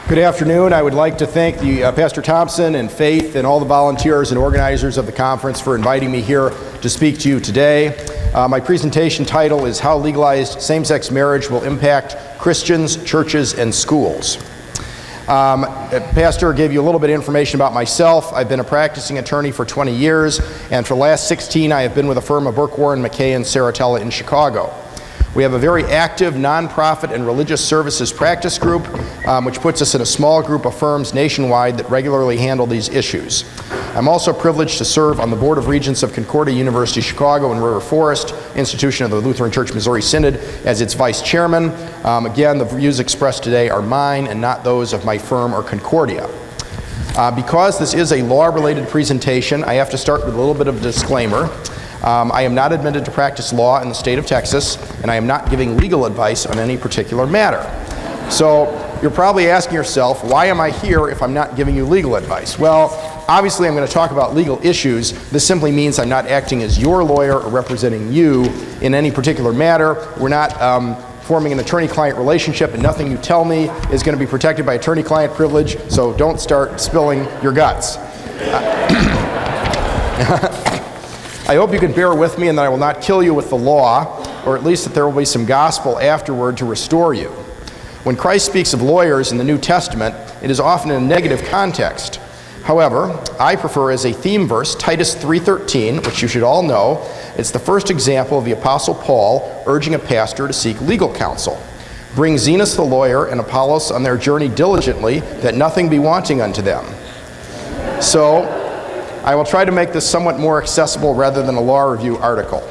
Good afternoon. I would like to thank Pastor Thompson and Faith and all the volunteers and organizers of the conference for inviting me here to speak to you today. My presentation title is How Legalized Same-Sex Marriage Will Impact Christians, Churches, and Schools. Pastor gave you a little bit of information about myself. I've been a practicing attorney for 20 years, and for the last 16 I have been with a firm of Burke, Warren, McKay, and Saratella in Chicago. We have a very active nonprofit and religious services practice group, which puts us in a small group of firms nationwide that regularly handle these issues. I'm also privileged to serve on the Board of Regents of Concordia University Chicago and River Forest Institution of the Lutheran Church Missouri Synod as its vice chairman. Again, the views expressed today are mine and not those of my firm or Concordia. Because this is a law-related presentation, I have to start with a little bit of a disclaimer. I am not admitted to practice law in the state of Texas, and I am not giving legal advice on any particular matter. So you're probably asking yourself, why am I here if I'm not giving you legal advice? Well, obviously I'm going to talk about legal issues. This simply means I'm not acting as your lawyer or representing you in any particular matter. We're not forming an attorney-client relationship, and nothing you tell me is going to be protected by attorney-client privilege, so don't start spilling your guts. I hope you can bear with me and that I will not kill you with the law, or at least that there will be some gospel afterward to restore you. When Christ speaks of lawyers in the New Testament, it is often in a negative context. However, I prefer as a theme verse Titus 3:13, which you should all know. It's the first example of the Apostle Paul urging a pastor to seek legal counsel. Bring Zenas the lawyer and Apollos on their journey diligently, that nothing be wanting unto them. So, I will try to make this somewhat more accessible rather than a law review article.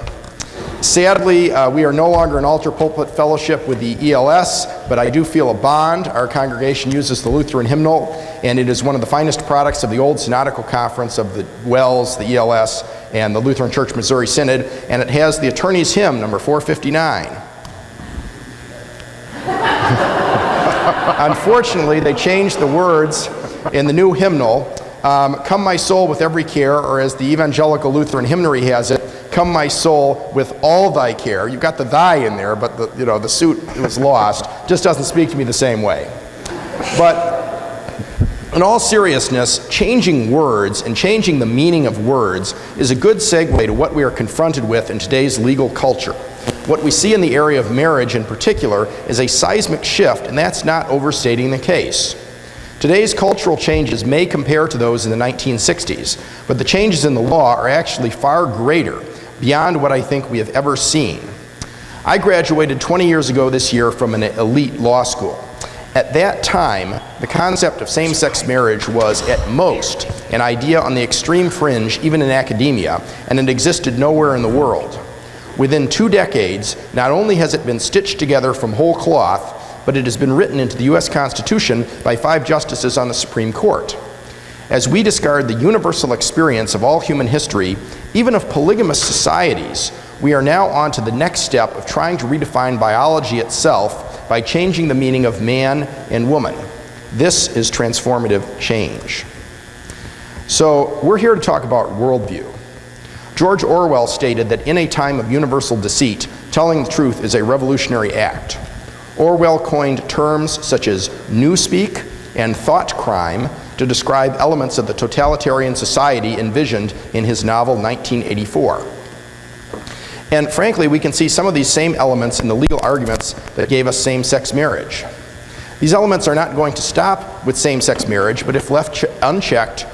Sadly, we are no longer an altar pulpit fellowship with the ELS, but I do feel a bond. Our congregation uses the Lutheran hymnal, and it is one of the finest products of the old synodical conference of the WELS, the ELS, and the Lutheran Church Missouri Synod, and it has the attorney's hymn, number 459. Unfortunately, they changed the words in the new hymnal. Come my soul with every care, or as the evangelical Lutheran hymnary has it, come my soul with all thy care. You've got the thy in there, but the suit was lost. Just doesn't speak to me the same way. But in all seriousness, changing words and changing the meaning of words is a good segue to what we are confronted with in today's legal culture. What we see in the area of marriage in particular is a seismic shift, and that's not overstating the case. Today's cultural changes may compare to those in the 1960s, but the changes in the law are actually far greater, beyond what I think we have ever seen. I graduated 20 years ago this year from an elite law school. At that time, the concept of same-sex marriage was, at most, an idea on the extreme fringe, even in academia, and it existed nowhere in the world. Within 2 decades, not only has it been stitched together from whole cloth, but it has been written into the U.S. Constitution by 5 justices on the Supreme Court. As we discard the universal experience of all human history, even of polygamous societies, we are now on to the next step of trying to redefine biology itself by changing the meaning of man and woman. This is transformative change. So we're here to talk about worldview. George Orwell stated that in a time of universal deceit, telling the truth is a revolutionary act. Orwell coined terms such as newspeak and thought crime to describe elements of the totalitarian society envisioned in his novel 1984. And frankly, we can see some of these same elements in the legal arguments that gave us same-sex marriage. These elements are not going to stop with same-sex marriage, but if left unchecked,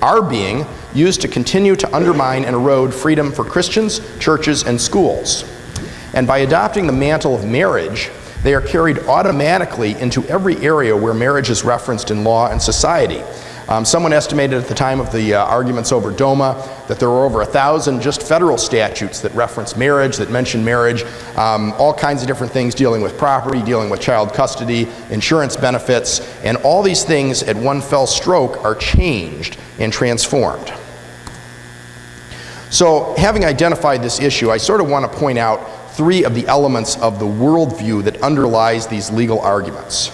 are being used to continue to undermine and erode freedom for Christians, churches, and schools. And by adopting the mantle of marriage, they are carried automatically into every area where marriage is referenced in law and society. Someone estimated at the time of the arguments over DOMA that there were over 1,000 just federal statutes that reference marriage, that mention marriage, all kinds of different things dealing with property, dealing with child custody, insurance benefits, and all these things at one fell stroke are changed and transformed. So, having identified this issue, I sort of want to point out 3 of the elements of the worldview that underlies these legal arguments.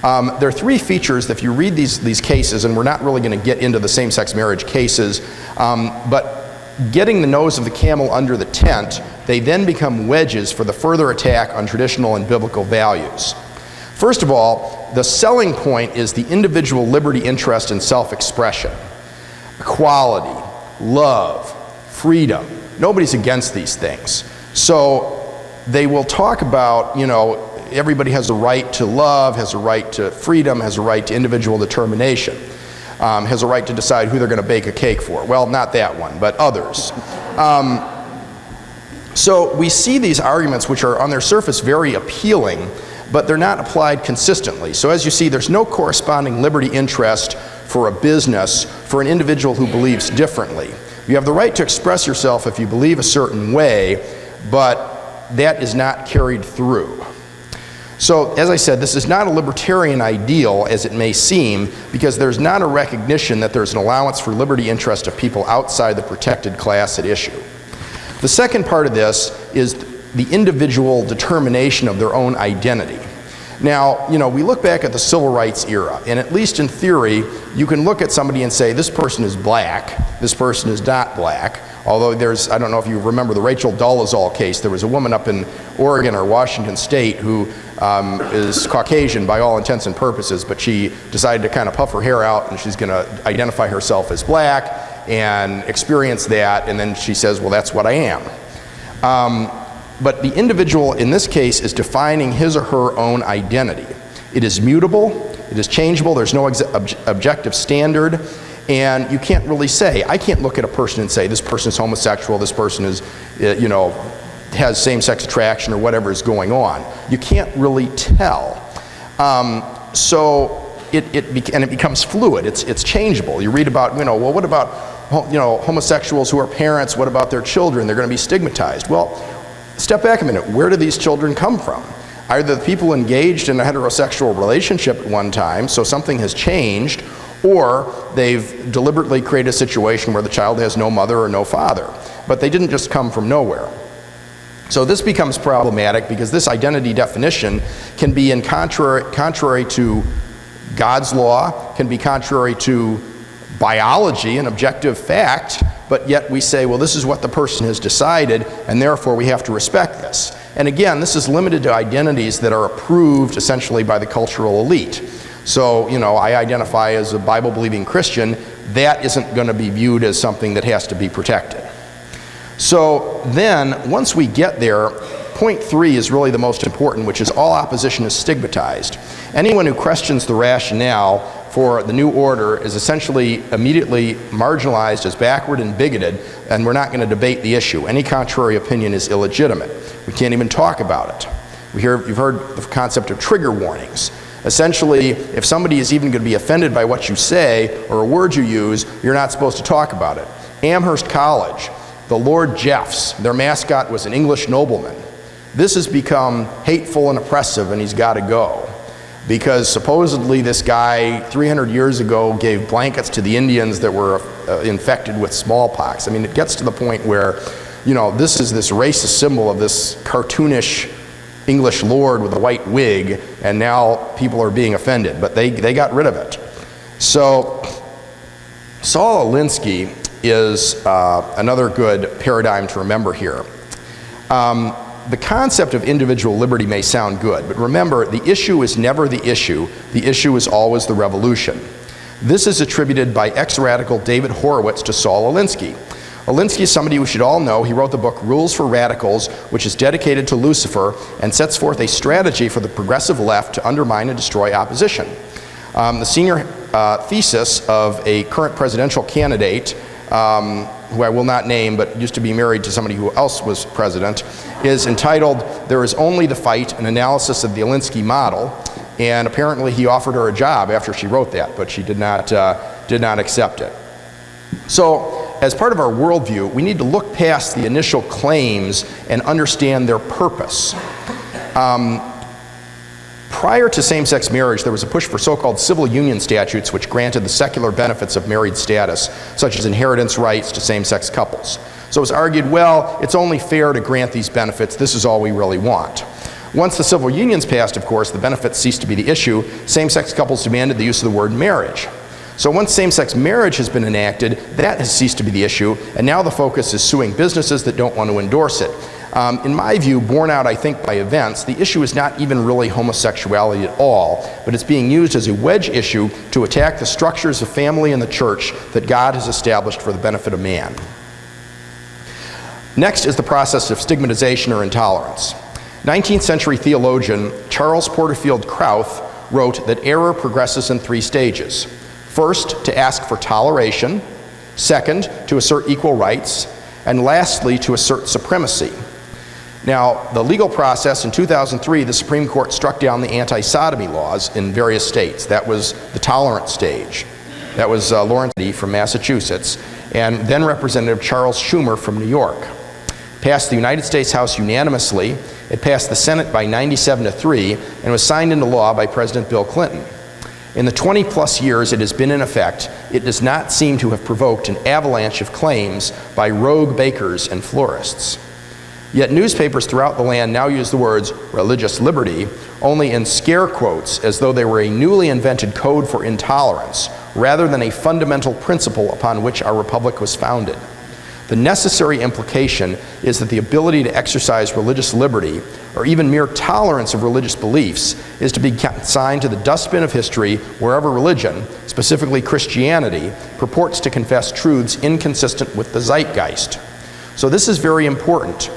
There are 3 features that if you read these cases, and we're not really going to get into the same-sex marriage cases, but getting the nose of the camel under the tent, they then become wedges for the further attack on traditional and biblical values. First of all, the selling point is the individual liberty, interest, and self-expression. Equality, love, freedom. Nobody's against these things. So they will talk about, everybody has a right to love, has a right to freedom, has a right to individual determination, has a right to decide who they're going to bake a cake for. Well, not that one, but others. So we see these arguments, which are on their surface very appealing, but they're not applied consistently. So as you see, there's no corresponding liberty interest for a business for an individual who believes differently. You have the right to express yourself if you believe a certain way, but that is not carried through. So, as I said, this is not a libertarian ideal, as it may seem, because there's not a recognition that there's an allowance for liberty interest of people outside the protected class at issue. The second part of this is the individual determination of their own identity. Now, we look back at the civil rights era, and at least in theory, you can look at somebody and say, this person is black, this person is not black. Although I don't know if you remember the Rachel Dolezal case, there was a woman up in Oregon or Washington State who is Caucasian by all intents and purposes, but she decided to kind of puff her hair out and she's going to identify herself as black and experience that, and then she says, well, that's what I am. But the individual in this case is defining his or her own identity. It is mutable, it is changeable, there's no objective standard, and you can't really say, I can't look at a person and say, this person is homosexual, this person is, has same-sex attraction or whatever is going on. You can't really tell. So it becomes fluid, it's changeable. You read about, well, what about, homosexuals who are parents, what about their children? They're going to be stigmatized. Well, step back a minute, where do these children come from? Either the people engaged in a heterosexual relationship at one time, so something has changed, or they've deliberately created a situation where the child has no mother or no father. But they didn't just come from nowhere. So this becomes problematic because this identity definition can be contrary to God's law, can be contrary to biology, an objective fact, but yet we say, well, this is what the person has decided, and therefore we have to respect this. And again, this is limited to identities that are approved essentially by the cultural elite. So, I identify as a Bible-believing Christian, that isn't going to be viewed as something that has to be protected. So then, once we get there, point 3 is really the most important, which is all opposition is stigmatized. Anyone who questions the rationale for the new order is essentially immediately marginalized as backward and bigoted, and we're not going to debate the issue. Any contrary opinion is illegitimate. We can't even talk about it. You've heard the concept of trigger warnings. Essentially, if somebody is even going to be offended by what you say or a word you use, you're not supposed to talk about it. Amherst College, the Lord Jeffs, their mascot was an English nobleman. This has become hateful and oppressive, and he's got to go. Because supposedly this guy 300 years ago gave blankets to the Indians that were infected with smallpox. I mean, it gets to the point where, this is this racist symbol of this cartoonish English lord with a white wig, and now people are being offended, but they got rid of it. So Saul Alinsky is another good paradigm to remember here. The concept of individual liberty may sound good, but remember, the issue is never the issue is always the revolution. This is attributed by ex-radical David Horowitz to Saul Alinsky. Alinsky is somebody we should all know. He wrote the book Rules for Radicals, which is dedicated to Lucifer and sets forth a strategy for the progressive left to undermine and destroy opposition. The senior thesis of a current presidential candidate, who I will not name but used to be married to somebody who else was president, is entitled, There Is Only the Fight, an analysis of the Alinsky model. And apparently he offered her a job after she wrote that, but she did not accept it. So, as part of our worldview, we need to look past the initial claims and understand their purpose. Prior to same-sex marriage, there was a push for so-called civil union statutes which granted the secular benefits of married status, such as inheritance rights to same-sex couples. So it was argued, well, it's only fair to grant these benefits, this is all we really want. Once the civil unions passed, of course, the benefits ceased to be the issue. Same-sex couples demanded the use of the word marriage. So once same-sex marriage has been enacted, that has ceased to be the issue, and now the focus is suing businesses that don't want to endorse it. In my view, borne out, I think, by events, the issue is not even really homosexuality at all, but it's being used as a wedge issue to attack the structures of family and the church that God has established for the benefit of man. Next is the process of stigmatization or intolerance. 19th century theologian Charles Porterfield Krauth wrote that error progresses in 3 stages. First, to ask for toleration. Second, to assert equal rights. And lastly, to assert supremacy. Now, the legal process, in 2003, the Supreme Court struck down the anti-sodomy laws in various states. That was the tolerant stage. That was Lawrence from Massachusetts, and then Representative Charles Schumer from New York. Passed the United States House unanimously. It passed the Senate by 97-3 and was signed into law by President Bill Clinton. In the 20-plus years it has been in effect, it does not seem to have provoked an avalanche of claims by rogue bakers and florists. Yet newspapers throughout the land now use the words religious liberty only in scare quotes, as though they were a newly invented code for intolerance, rather than a fundamental principle upon which our republic was founded. The necessary implication is that the ability to exercise religious liberty, or even mere tolerance of religious beliefs, is to be consigned to the dustbin of history wherever religion, specifically Christianity, purports to confess truths inconsistent with the zeitgeist. So this is very important.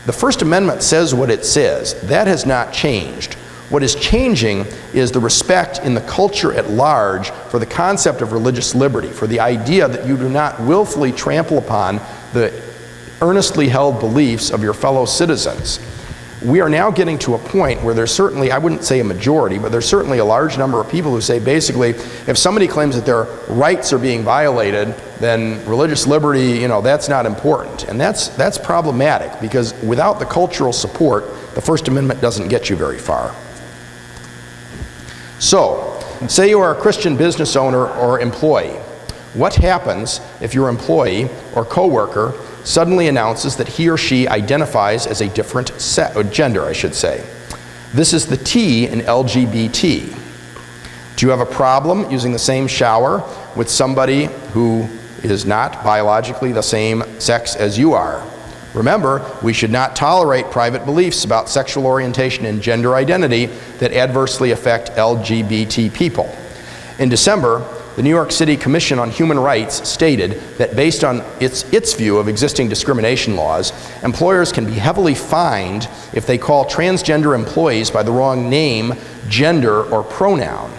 The First Amendment says what it says. That has not changed. What is changing is the respect in the culture at large for the concept of religious liberty, for the idea that you do not willfully trample upon the earnestly held beliefs of your fellow citizens. We are now getting to a point where there's certainly, I wouldn't say a majority, but there's certainly a large number of people who say basically, if somebody claims that their rights are being violated, then religious liberty, that's not important. And that's problematic, because without the cultural support, the First Amendment doesn't get you very far. So, say you are a Christian business owner or employee. What happens if your employee or coworker suddenly announces that he or she identifies as a different gender, I should say? This is the T in LGBT. Do you have a problem using the same shower with somebody who is not biologically the same sex as you are? Remember, we should not tolerate private beliefs about sexual orientation and gender identity that adversely affect LGBT people. In December, the New York City Commission on Human Rights stated that based on its view of existing discrimination laws, employers can be heavily fined if they call transgender employees by the wrong name, gender, or pronoun.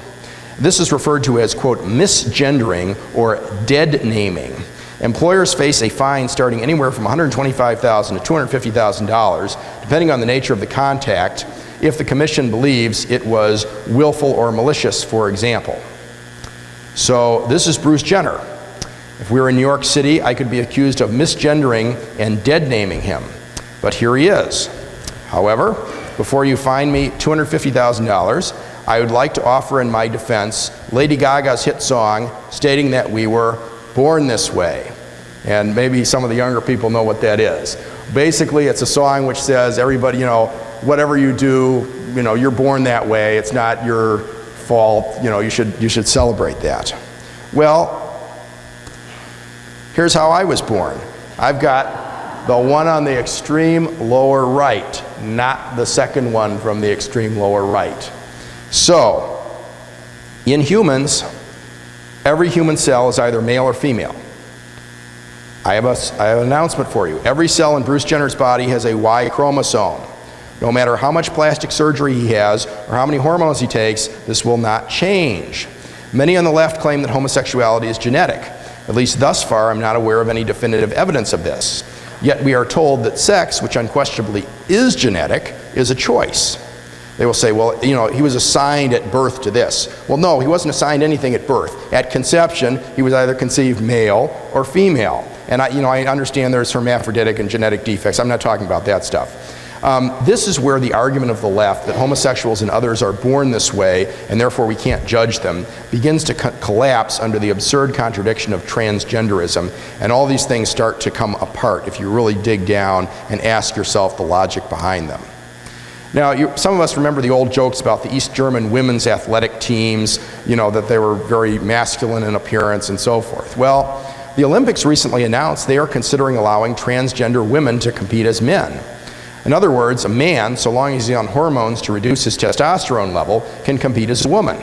This is referred to as, quote, misgendering or dead naming. Employers face a fine starting anywhere from $125,000 to $250,000, depending on the nature of the contact, if the commission believes it was willful or malicious, for example. So this is Bruce Jenner. If we were in New York City, I could be accused of misgendering and dead naming him. But here he is. However, before you fine me $250,000, I would like to offer in my defense Lady Gaga's hit song stating that we were born this way. And maybe some of the younger people know what that is. Basically, it's a song which says, everybody, whatever you do, you're born that way. It's not your fault. You should celebrate that. Well, here's how I was born. I've got the one on the extreme lower right, not the second one from the extreme lower right. So, in humans, every human cell is either male or female. I have an announcement for you. Every cell in Bruce Jenner's body has a Y chromosome. No matter how much plastic surgery he has or how many hormones he takes, this will not change. Many on the left claim that homosexuality is genetic. At least thus far, I'm not aware of any definitive evidence of this. Yet we are told that sex, which unquestionably is genetic, is a choice. They will say, well, he was assigned at birth to this. Well, no, he wasn't assigned anything at birth. At conception, he was either conceived male or female. And I understand there's hermaphroditic and genetic defects. I'm not talking about that stuff. This is where the argument of the left that homosexuals and others are born this way and therefore we can't judge them begins to collapse under the absurd contradiction of transgenderism, and all these things start to come apart if you really dig down and ask yourself the logic behind them. Now, some of us remember the old jokes about the East German women's athletic teams, that they were very masculine in appearance and so forth. Well, the Olympics recently announced they are considering allowing transgender women to compete as men. In other words, a man, so long as he's on hormones to reduce his testosterone level, can compete as a woman.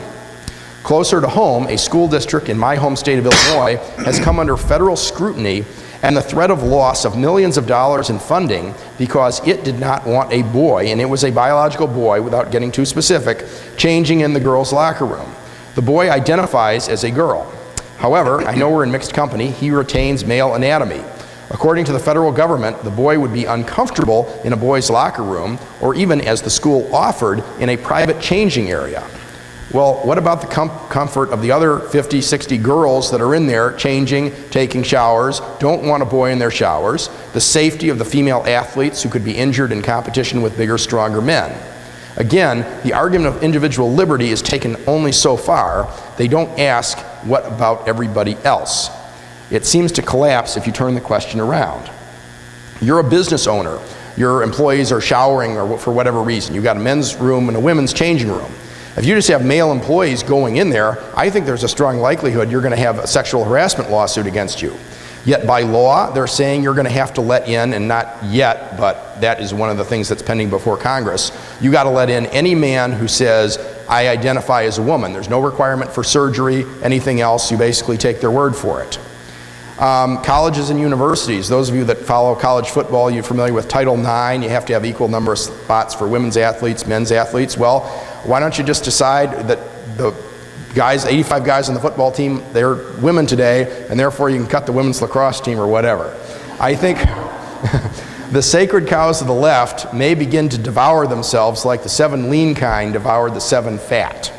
Closer to home, a school district in my home state of Illinois has come under federal scrutiny and the threat of loss of millions of dollars in funding because it did not want a boy, and it was a biological boy without getting too specific, changing in the girls' locker room. The boy identifies as a girl. However, I know we're in mixed company, he retains male anatomy. According to the federal government, the boy would be uncomfortable in a boys' locker room, or even, as the school offered, in a private changing area. Well, what about the comfort of the other 50, 60 girls that are in there changing, taking showers, don't want a boy in their showers, the safety of the female athletes who could be injured in competition with bigger, stronger men? Again, the argument of individual liberty is taken only so far. They don't ask, what about everybody else? It seems to collapse if you turn the question around. You're a business owner. Your employees are showering or for whatever reason. You've got a men's room and a women's changing room. If you just have male employees going in there, I think there's a strong likelihood you're going to have a sexual harassment lawsuit against you. Yet by law, they're saying you're going to have to let in, and not yet, but that is one of the things that's pending before Congress. You got to let in any man who says, I identify as a woman. There's no requirement for surgery, anything else. You basically take their word for it. Colleges and universities, those of you that follow college football, you're familiar with Title IX, you have to have equal number of spots for women's athletes, men's athletes. Well, why don't you just decide that the guys, 85 guys on the football team, they're women today, and therefore you can cut the women's lacrosse team or whatever. I think the sacred cows of the left may begin to devour themselves like the 7 lean kind devoured the 7 fat.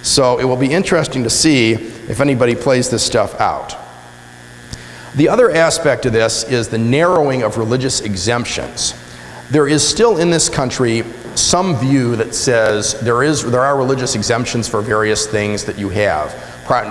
So it will be interesting to see if anybody plays this stuff out. The other aspect of this is the narrowing of religious exemptions. There is still in this country some view that says there are religious exemptions for various things that you have.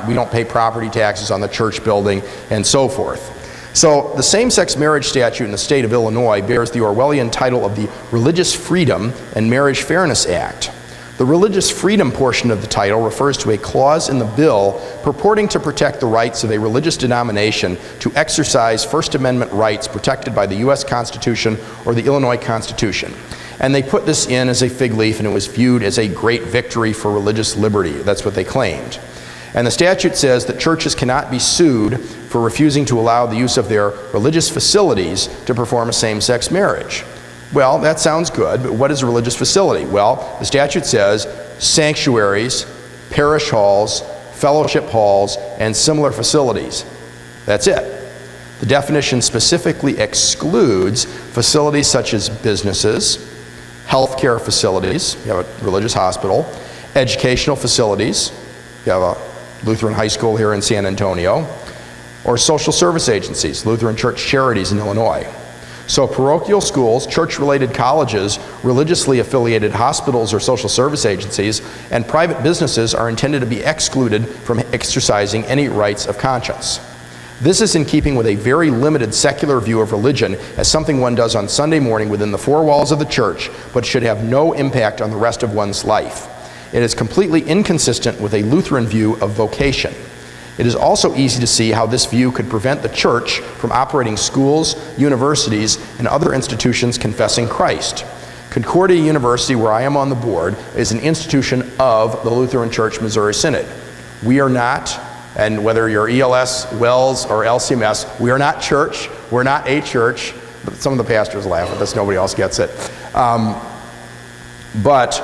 We don't pay property taxes on the church building and so forth. So the same-sex marriage statute in the state of Illinois bears the Orwellian title of the Religious Freedom and Marriage Fairness Act. The religious freedom portion of the title refers to a clause in the bill purporting to protect the rights of a religious denomination to exercise First Amendment rights protected by the U.S. Constitution or the Illinois Constitution. And they put this in as a fig leaf, and it was viewed as a great victory for religious liberty. That's what they claimed. And the statute says that churches cannot be sued for refusing to allow the use of their religious facilities to perform a same-sex marriage. Well, that sounds good, but what is a religious facility? Well, the statute says sanctuaries, parish halls, fellowship halls, and similar facilities. That's it. The definition specifically excludes facilities such as businesses, healthcare facilities, you have a religious hospital, educational facilities, you have a Lutheran high school here in San Antonio, or social service agencies, Lutheran church charities in Illinois. So parochial schools, church-related colleges, religiously affiliated hospitals or social service agencies, and private businesses are intended to be excluded from exercising any rights of conscience. This is in keeping with a very limited secular view of religion as something one does on Sunday morning within the 4 walls of the church, but should have no impact on the rest of one's life. It is completely inconsistent with a Lutheran view of vocation. It is also easy to see how this view could prevent the church from operating schools, universities, and other institutions confessing Christ. Concordia University, where I am on the board, is an institution of the Lutheran Church Missouri Synod. We are not, and whether you're ELS, WELS, or LCMS, we are not church, we're not a church. But some of the pastors laugh at this, nobody else gets it. But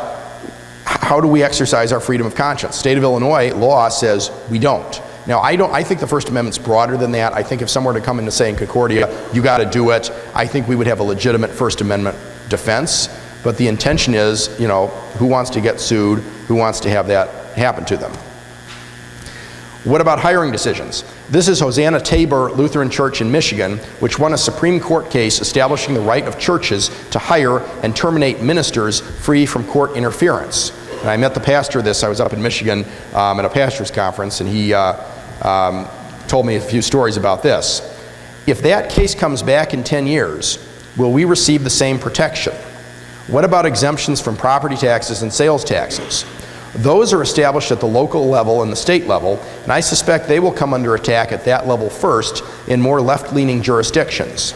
how do we exercise our freedom of conscience? State of Illinois law says we don't. Now, I think the First Amendment's broader than that. I think if someone were to come in to say in Concordia, you got to do it, I think we would have a legitimate First Amendment defense. But the intention is, who wants to get sued? Who wants to have that happen to them? What about hiring decisions? This is Hosanna Tabor Lutheran Church in Michigan, which won a Supreme Court case establishing the right of churches to hire and terminate ministers free from court interference. And I met the pastor of this. I was up in Michigan at a pastor's conference, and he told me a few stories about this. If that case comes back in 10 years, will we receive the same protection? What about exemptions from property taxes and sales taxes? Those are established at the local level and the state level, and I suspect they will come under attack at that level first in more left-leaning jurisdictions.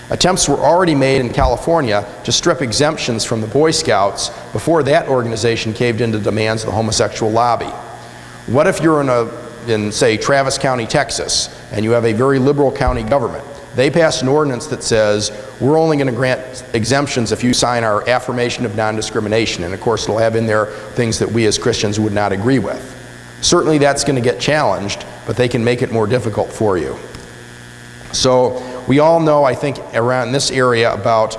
Attempts were already made in California to strip exemptions from the Boy Scouts before that organization caved into demands of the homosexual lobby. What if you're in say, Travis County, Texas, and you have a very liberal county government? They passed an ordinance that says, we're only going to grant exemptions if you sign our affirmation of non-discrimination. And of course, it'll have in there things that we as Christians would not agree with. Certainly that's going to get challenged, but they can make it more difficult for you. So we all know, I think, around this area about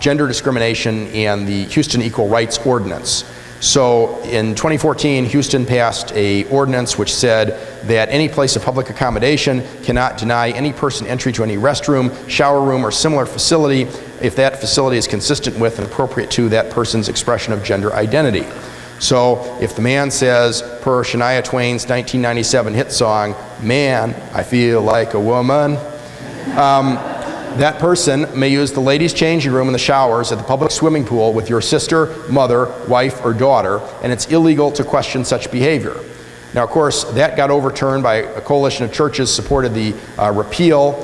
gender discrimination and the Houston Equal Rights Ordinance. So in 2014, Houston passed an ordinance which said that any place of public accommodation cannot deny any person entry to any restroom, shower room, or similar facility if that facility is consistent with and appropriate to that person's expression of gender identity. So if the man says, per Shania Twain's 1997 hit song, "Man, I feel like a woman," that person may use the ladies' changing room and the showers at the public swimming pool with your sister, mother, wife, or daughter, and it's illegal to question such behavior. Now, of course, that got overturned by a coalition of churches supported the repeal.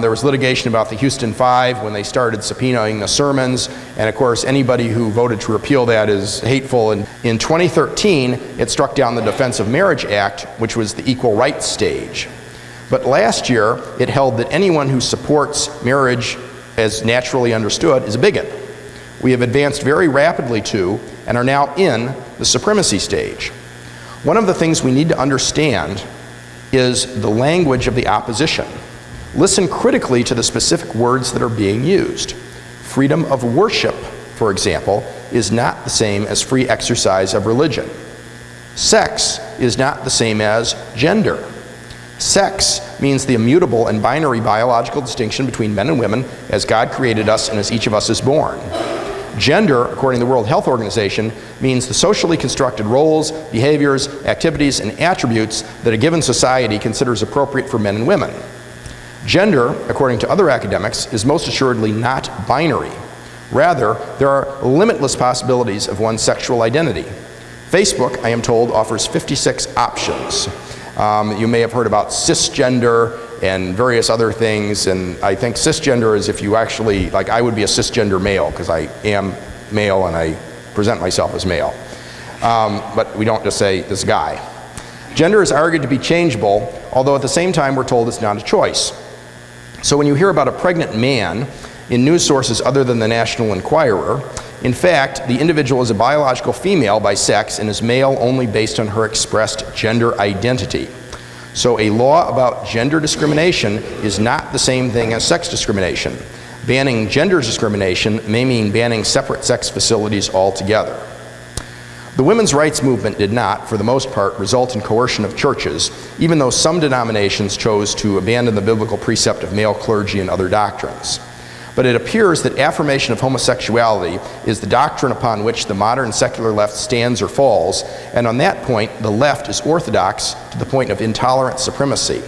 There was litigation about the Houston Five when they started subpoenaing the sermons, and of course, anybody who voted to repeal that is hateful. And in 2013, it struck down the Defense of Marriage Act, which was the equal rights stage. But last year, it held that anyone who supports marriage as naturally understood is a bigot. We have advanced very rapidly to, and are now in, the supremacy stage. One of the things we need to understand is the language of the opposition. Listen critically to the specific words that are being used. Freedom of worship, for example, is not the same as free exercise of religion. Sex is not the same as gender. Sex means the immutable and binary biological distinction between men and women as God created us and as each of us is born. Gender, according to the World Health Organization, means the socially constructed roles, behaviors, activities, and attributes that a given society considers appropriate for men and women. Gender, according to other academics, is most assuredly not binary. Rather, there are limitless possibilities of one's sexual identity. Facebook, I am told, offers 56 options. You may have heard about cisgender and various other things, and I think cisgender is if you actually, like I would be a cisgender male because I am male and I present myself as male. But we don't just say this guy. Gender is argued to be changeable, although at the same time we're told it's not a choice. So when you hear about a pregnant man in news sources other than the National Enquirer, in fact, the individual is a biological female by sex and is male only based on her expressed gender identity. So a law about gender discrimination is not the same thing as sex discrimination. Banning gender discrimination may mean banning separate sex facilities altogether. The women's rights movement did not, for the most part, result in coercion of churches, even though some denominations chose to abandon the biblical precept of male clergy and other doctrines. But it appears that affirmation of homosexuality is the doctrine upon which the modern secular left stands or falls, and on that point, the left is orthodox to the point of intolerant supremacy.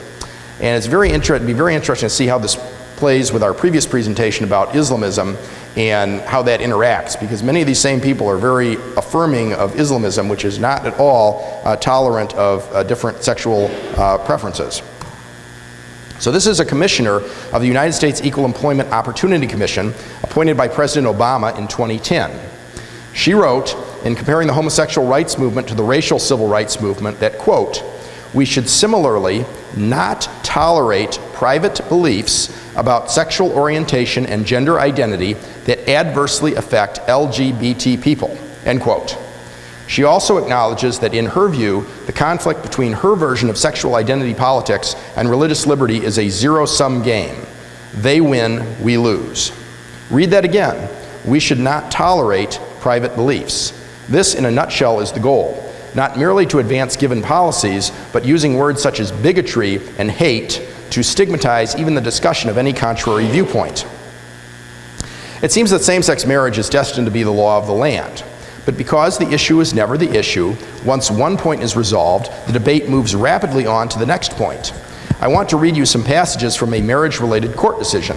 And it'd be very interesting to see how this plays with our previous presentation about Islamism and how that interacts, because many of these same people are very affirming of Islamism, which is not at all tolerant of different sexual preferences. So this is a commissioner of the United States Equal Employment Opportunity Commission appointed by President Obama in 2010. She wrote, in comparing the homosexual rights movement to the racial civil rights movement, that, quote, "We should similarly not tolerate private beliefs about sexual orientation and gender identity that adversely affect LGBT people," end quote. She also acknowledges that in her view, the conflict between her version of sexual identity politics and religious liberty is a zero-sum game. They win, we lose. Read that again. We should not tolerate private beliefs. This, in a nutshell, is the goal. Not merely to advance given policies, but using words such as bigotry and hate to stigmatize even the discussion of any contrary viewpoint. It seems that same-sex marriage is destined to be the law of the land. But because the issue is never the issue, once one point is resolved, the debate moves rapidly on to the next point. I want to read you some passages from a marriage-related court decision.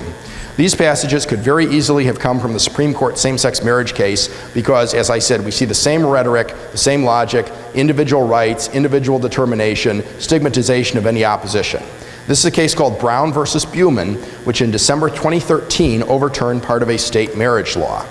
These passages could very easily have come from the Supreme Court same-sex marriage case because, as I said, we see the same rhetoric, the same logic, individual rights, individual determination, stigmatization of any opposition. This is a case called Brown versus Buman, which in December 2013 overturned part of a state marriage law.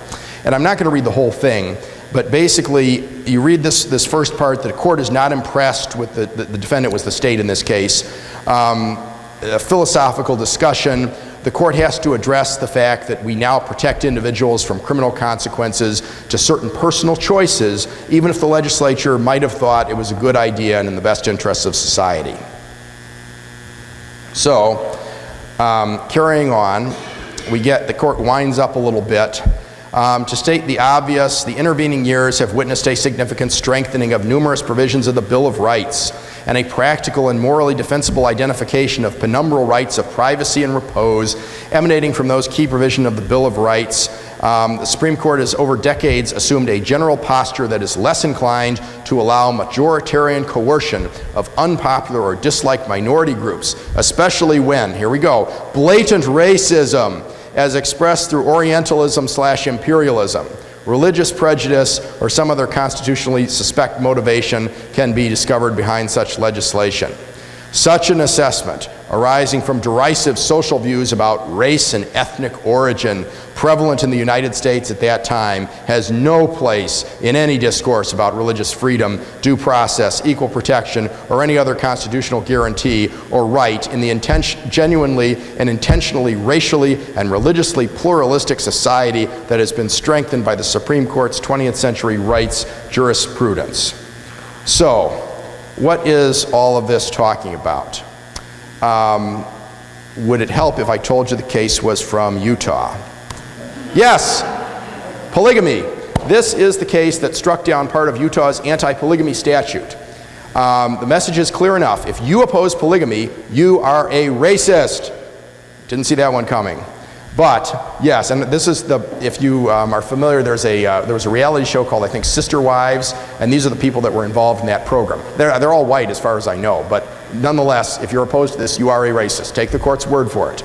And I'm not going to read the whole thing, but basically you read this first part, the court is not impressed with the defendant was the state in this case. A philosophical discussion. The court has to address the fact that we now protect individuals from criminal consequences to certain personal choices, even if the legislature might have thought it was a good idea and in the best interests of society. So, carrying on, the court winds up a little bit. To state the obvious, the intervening years have witnessed a significant strengthening of numerous provisions of the Bill of Rights and a practical and morally defensible identification of penumbral rights of privacy and repose emanating from those key provisions of the Bill of Rights. The Supreme Court has over decades assumed a general posture that is less inclined to allow majoritarian coercion of unpopular or disliked minority groups, especially when, here we go, blatant racism as expressed through Orientalism/imperialism, religious prejudice, or some other constitutionally suspect motivation can be discovered behind such legislation. Such an assessment, arising from derisive social views about race and ethnic origin prevalent in the United States at that time, has no place in any discourse about religious freedom, due process, equal protection, or any other constitutional guarantee or right in the genuinely and intentionally racially and religiously pluralistic society that has been strengthened by the Supreme Court's 20th century rights jurisprudence. So, what is all of this talking about? Would it help if I told you the case was from Utah? Yes, polygamy. This is the case that struck down part of Utah's anti-polygamy statute. The message is clear enough. If you oppose polygamy, you are a racist. Didn't see that one coming. But, yes, and this is if you are familiar, there was a reality show called, I think, Sister Wives, and these are the people that were involved in that program. They're all white as far as I know, but nonetheless, if you're opposed to this, you are a racist. Take the court's word for it.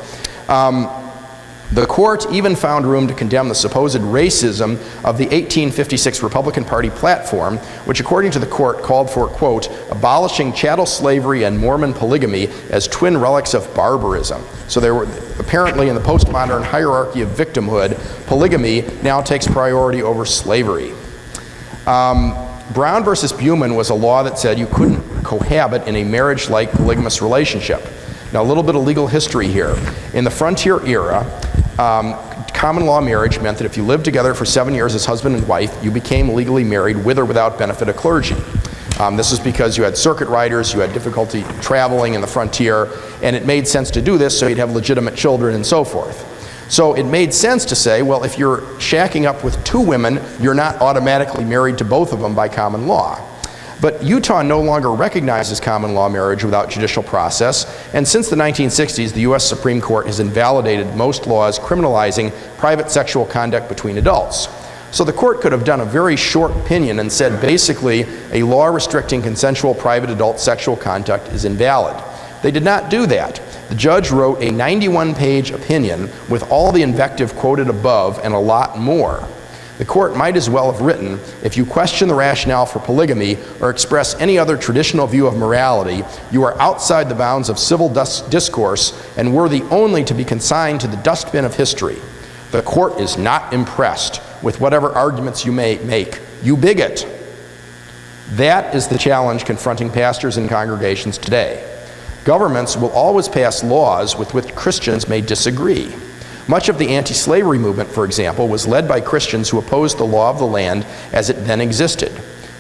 The court even found room to condemn the supposed racism of the 1856 Republican Party platform, which according to the court called for, quote, abolishing chattel slavery and Mormon polygamy as twin relics of barbarism. So there were, apparently in the postmodern hierarchy of victimhood, polygamy now takes priority over slavery. Brown versus Buman was a law that said you couldn't cohabit in a marriage-like polygamous relationship. Now, a little bit of legal history here. In the frontier era, common law marriage meant that if you lived together for 7 years as husband and wife, you became legally married with or without benefit of clergy. This is because you had circuit riders, you had difficulty traveling in the frontier, and it made sense to do this so you'd have legitimate children and so forth. So it made sense to say, well, if you're shacking up with 2 women, you're not automatically married to both of them by common law. But Utah no longer recognizes common law marriage without judicial process, and since the 1960s, the U.S. Supreme Court has invalidated most laws criminalizing private sexual conduct between adults. So the court could have done a very short opinion and said basically a law restricting consensual private adult sexual conduct is invalid. They did not do that. The judge wrote a 91-page opinion with all the invective quoted above and a lot more. The court might as well have written, if you question the rationale for polygamy or express any other traditional view of morality, you are outside the bounds of civil discourse and worthy only to be consigned to the dustbin of history. The court is not impressed with whatever arguments you may make. You bigot. That is the challenge confronting pastors and congregations today. Governments will always pass laws with which Christians may disagree. Much of the anti-slavery movement, for example, was led by Christians who opposed the law of the land as it then existed.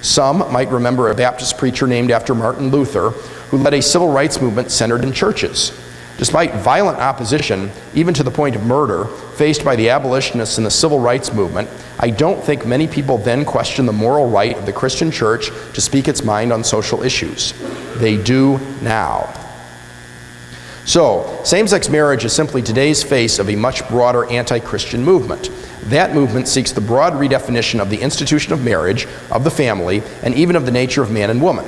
Some might remember a Baptist preacher named after Martin Luther, who led a civil rights movement centered in churches. Despite violent opposition, even to the point of murder, faced by the abolitionists in the civil rights movement, I don't think many people then questioned the moral right of the Christian church to speak its mind on social issues. They do now. So, same-sex marriage is simply today's face of a much broader anti-Christian movement. That movement seeks the broad redefinition of the institution of marriage, of the family, and even of the nature of man and woman.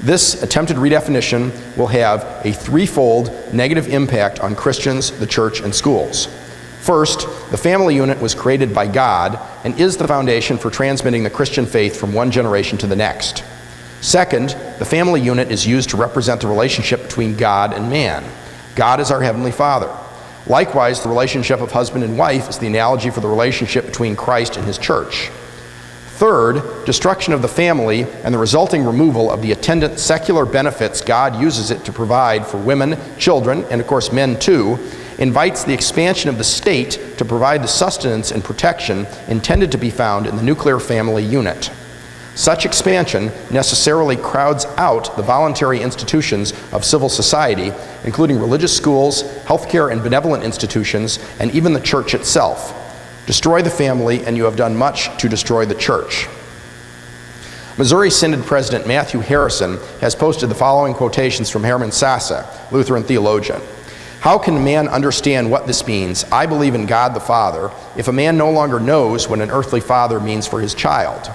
This attempted redefinition will have a threefold negative impact on Christians, the church, and schools. First, the family unit was created by God and is the foundation for transmitting the Christian faith from one generation to the next. Second, the family unit is used to represent the relationship between God and man. God is our Heavenly Father. Likewise, the relationship of husband and wife is the analogy for the relationship between Christ and His church. Third, destruction of the family and the resulting removal of the attendant secular benefits God uses it to provide for women, children, and of course men too, invites the expansion of the state to provide the sustenance and protection intended to be found in the nuclear family unit. Such expansion necessarily crowds out the voluntary institutions of civil society, including religious schools, healthcare and benevolent institutions, and even the church itself. Destroy the family, and you have done much to destroy the church. Missouri Synod President Matthew Harrison has posted the following quotations from Herman Sasse, Lutheran theologian. How can a man understand what this means? I believe in God the Father, if a man no longer knows what an earthly father means for his child.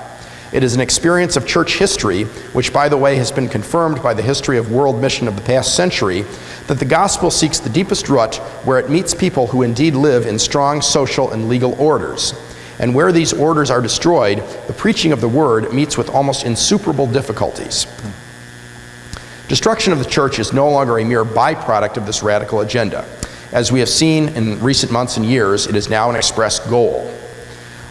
It is an experience of church history, which by the way has been confirmed by the history of world mission of the past century, that the gospel seeks the deepest root where it meets people who indeed live in strong social and legal orders. And where these orders are destroyed, the preaching of the word meets with almost insuperable difficulties. Destruction of the church is no longer a mere byproduct of this radical agenda. As we have seen in recent months and years, it is now an express goal.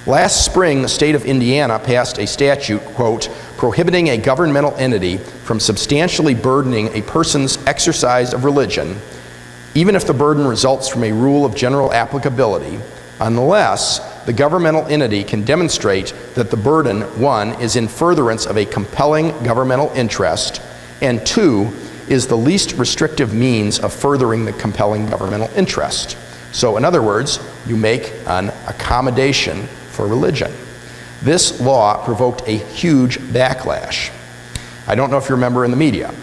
Last spring, the state of Indiana passed a statute, quote, prohibiting a governmental entity from substantially burdening a person's exercise of religion, even if the burden results from a rule of general applicability, unless the governmental entity can demonstrate that the burden, one, is in furtherance of a compelling governmental interest, and two, is the least restrictive means of furthering the compelling governmental interest. So in other words, you make an accommodation for religion. This law provoked a huge backlash. I don't know if you remember in the media.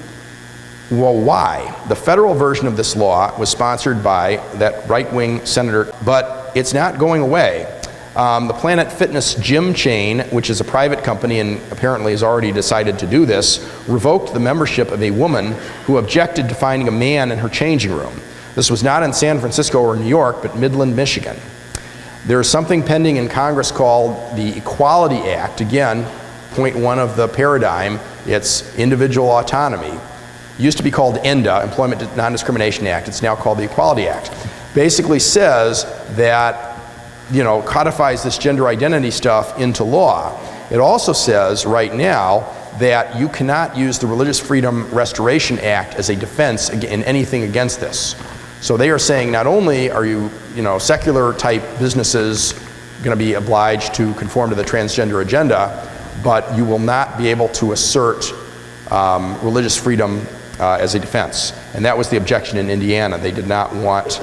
Well, why? The federal version of this law was sponsored by that right-wing senator, but it's not going away. The Planet Fitness gym chain, which is a private company and apparently has already decided to do this, revoked the membership of a woman who objected to finding a man in her changing room. This was not in San Francisco or New York, but Midland, Michigan. There is something pending in Congress called the Equality Act. Again, point one of the paradigm, it's individual autonomy. It used to be called ENDA, Employment Non-Discrimination Act. It's now called the Equality Act. Basically says that, codifies this gender identity stuff into law. It also says right now that you cannot use the Religious Freedom Restoration Act as a defense in anything against this. So they are saying not only are you, secular type businesses going to be obliged to conform to the transgender agenda, but you will not be able to assert religious freedom as a defense. And that was the objection in Indiana. They did not want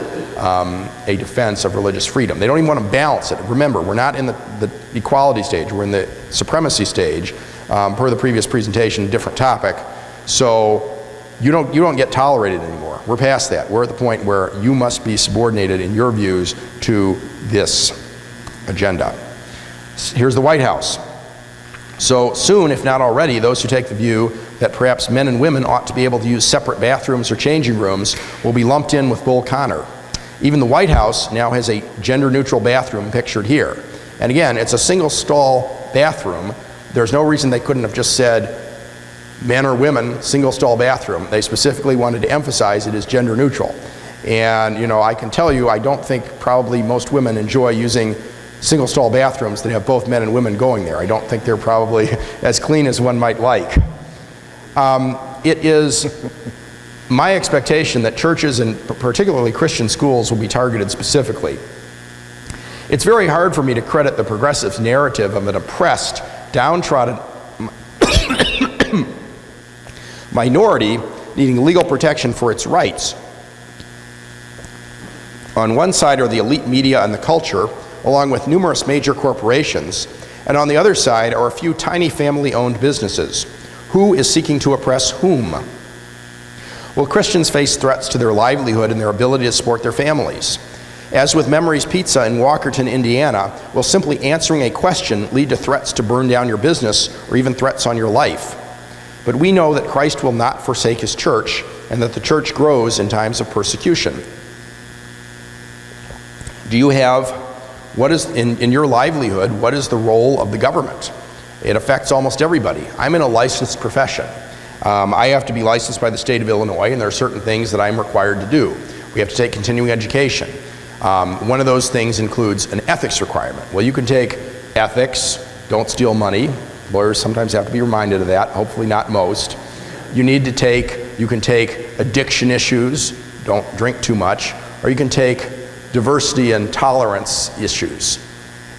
a defense of religious freedom. They don't even want to balance it. Remember, we're not in the equality stage, we're in the supremacy stage. Per the previous presentation, different topic. So you don't get tolerated anymore. We're past that. We're at the point where you must be subordinated in your views to this agenda. Here's the White House. So soon, if not already, those who take the view that perhaps men and women ought to be able to use separate bathrooms or changing rooms will be lumped in with Bull Connor. Even the White House now has a gender-neutral bathroom pictured here. And again, it's a single-stall bathroom. There's no reason they couldn't have just said men or women, single-stall bathroom. They specifically wanted to emphasize it is gender-neutral. And I can tell you, I don't think probably most women enjoy using single-stall bathrooms that have both men and women going there. I don't think they're probably as clean as one might like. It is my expectation that churches and particularly Christian schools will be targeted specifically. It's very hard for me to credit the progressives' narrative of an oppressed, downtrodden minority needing legal protection for its rights. On one side are the elite media and the culture, along with numerous major corporations, and on the other side are a few tiny family-owned businesses. Who is seeking to oppress whom? Well, Christians face threats to their livelihood and their ability to support their families. As with Memories Pizza in Walkerton, Indiana, will simply answering a question lead to threats to burn down your business or even threats on your life? But we know that Christ will not forsake his church and that the church grows in times of persecution. Do you have, what is, in your livelihood, what is the role of the government? It affects almost everybody. I'm in a licensed profession. I have to be licensed by the state of Illinois, and there are certain things that I'm required to do. We have to take continuing education. One of those things includes an ethics requirement. Well, you can take ethics, don't steal money. Lawyers sometimes have to be reminded of that, hopefully not most. You can take addiction issues, don't drink too much, or you can take diversity and tolerance issues.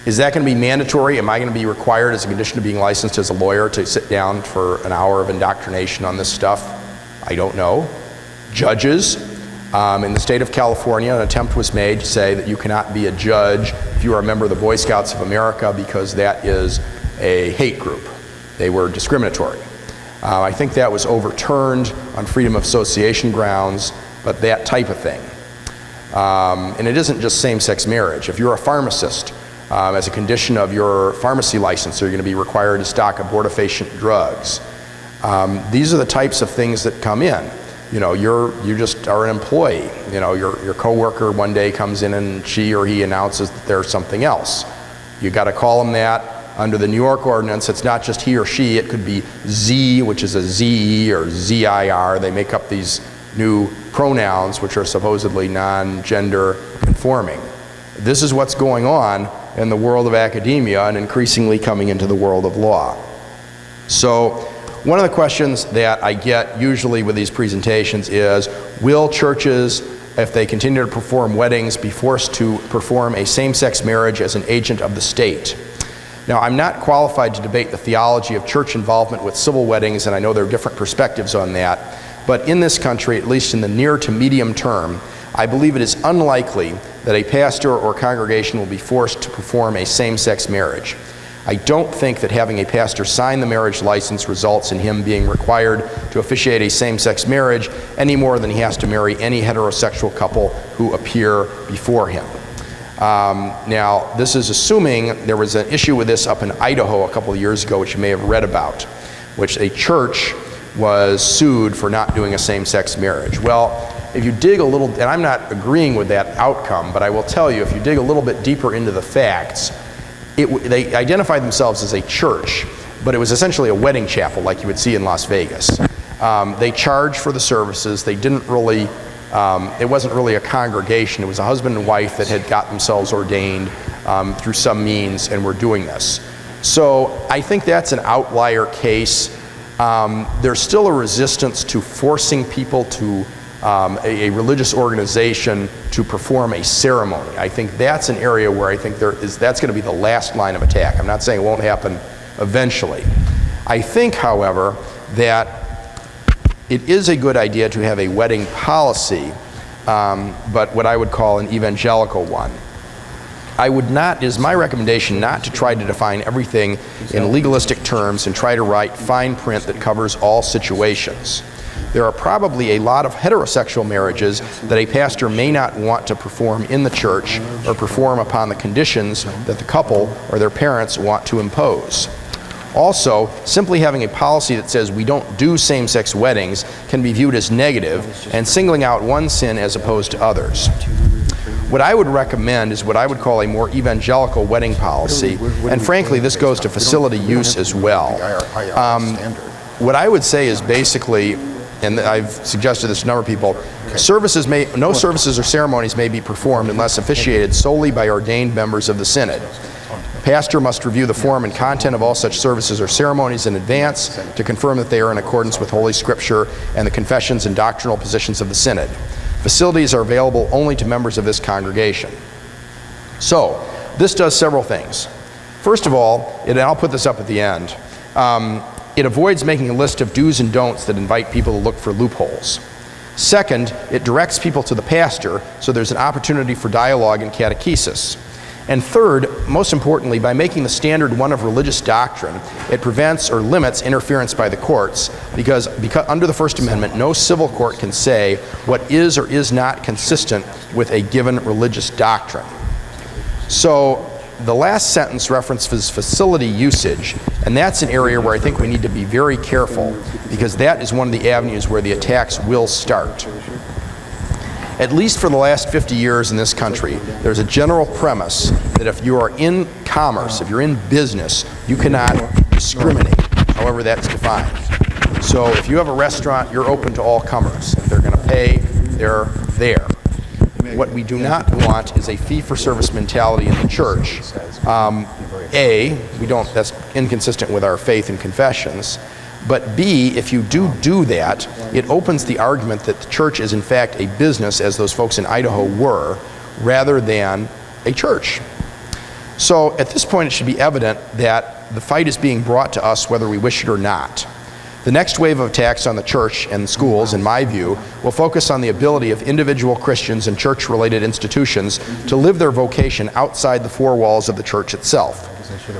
Is that going to be mandatory? Am I going to be required as a condition of being licensed as a lawyer to sit down for an hour of indoctrination on this stuff? I don't know. Judges, in the state of California, an attempt was made to say that you cannot be a judge if you are a member of the Boy Scouts of America because that is a hate group. They were discriminatory. I think that was overturned on freedom of association grounds, but that type of thing. And it isn't just same-sex marriage. If you're a pharmacist, as a condition of your pharmacy license, you're going to be required to stock abortifacient drugs. These are the types of things that come in. You know, you just are an employee. You know, your coworker one day comes in and she or he announces that there's something else. You got to call them that. Under the New York ordinance, it's not just he or she. It could be Z, which is a ZE or ZIR. They make up these new pronouns, which are supposedly non-gender conforming. This is what's going on in the world of academia and increasingly coming into the world of law. So one of the questions that I get usually with these presentations is, will churches, if they continue to perform weddings, be forced to perform a same-sex marriage as an agent of the state? Now, I'm not qualified to debate the theology of church involvement with civil weddings, and I know there are different perspectives on that, but in this country, at least in the near to medium term, I believe it is unlikely that a pastor or congregation will be forced to perform a same-sex marriage. I don't think that having a pastor sign the marriage license results in him being required to officiate a same-sex marriage any more than he has to marry any heterosexual couple who appear before him. Now, this is assuming there was an issue with this up in Idaho a couple of years ago, which you may have read about, which a church was sued for not doing a same-sex marriage. Well, if you dig a little, and I'm not agreeing with that outcome, but I will tell you, if you dig a little bit deeper into the facts, they identified themselves as a church, but it was essentially a wedding chapel like you would see in Las Vegas. They charged for the services. They didn't really, it wasn't really a congregation. It was a husband and wife that had got themselves ordained through some means and were doing this. So I think that's an outlier case. There's still a resistance to forcing people to a religious organization to perform a ceremony. I think that's an area where I think that's going to be the last line of attack. I'm not saying it won't happen eventually. I think, however, that it is a good idea to have a wedding policy, but what I would call an evangelical one. It is my recommendation not to try to define everything in legalistic terms and try to write fine print that covers all situations. There are probably a lot of heterosexual marriages that a pastor may not want to perform in the church or perform upon the conditions that the couple or their parents want to impose. Also, simply having a policy that says we don't do same-sex weddings can be viewed as negative and singling out one sin as opposed to others. What I would recommend is what I would call a more evangelical wedding policy, and frankly, this goes to facility use as well. What I would say is basically, and I've suggested this to a number of people, no services or ceremonies may be performed unless officiated solely by ordained members of the synod. The pastor must review the form and content of all such services or ceremonies in advance to confirm that they are in accordance with Holy Scripture and the confessions and doctrinal positions of the synod. Facilities are available only to members of this congregation. So, this does several things. First of all, and I'll put this up at the end, it avoids making a list of do's and don'ts that invite people to look for loopholes. Second, it directs people to the pastor, so there's an opportunity for dialogue and catechesis. And third, most importantly, by making the standard one of religious doctrine, it prevents or limits interference by the courts, because under the First Amendment, no civil court can say what is or is not consistent with a given religious doctrine. So the last sentence references facility usage, and that's an area where I think we need to be very careful, because that is one of the avenues where the attacks will start. At least for the last 50 years in this country, there's a general premise that if you are in commerce, if you're in business, you cannot discriminate, however that's defined. So if you have a restaurant, you're open to all comers. If they're going to pay, they're there. What we do not want is a fee-for-service mentality in the church. That's inconsistent with our faith and confessions. But B, if you do that, it opens the argument that the church is in fact a business, as those folks in Idaho were, rather than a church. So at this point, it should be evident that the fight is being brought to us whether we wish it or not. The next wave of attacks on the church and schools, in my view, will focus on the ability of individual Christians and church-related institutions to live their vocation outside the four walls of the church itself.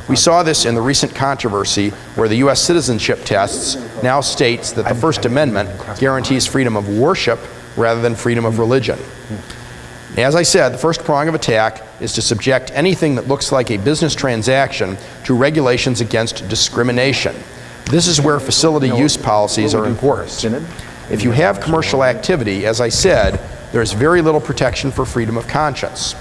We saw this in the recent controversy where the U.S. citizenship tests now states that the First Amendment guarantees freedom of worship rather than freedom of religion. As I said, the first prong of attack is to subject anything that looks like a business transaction to regulations against discrimination. This is where facility use policies are important. If you have commercial activity, as I said, there's very little protection for freedom of conscience.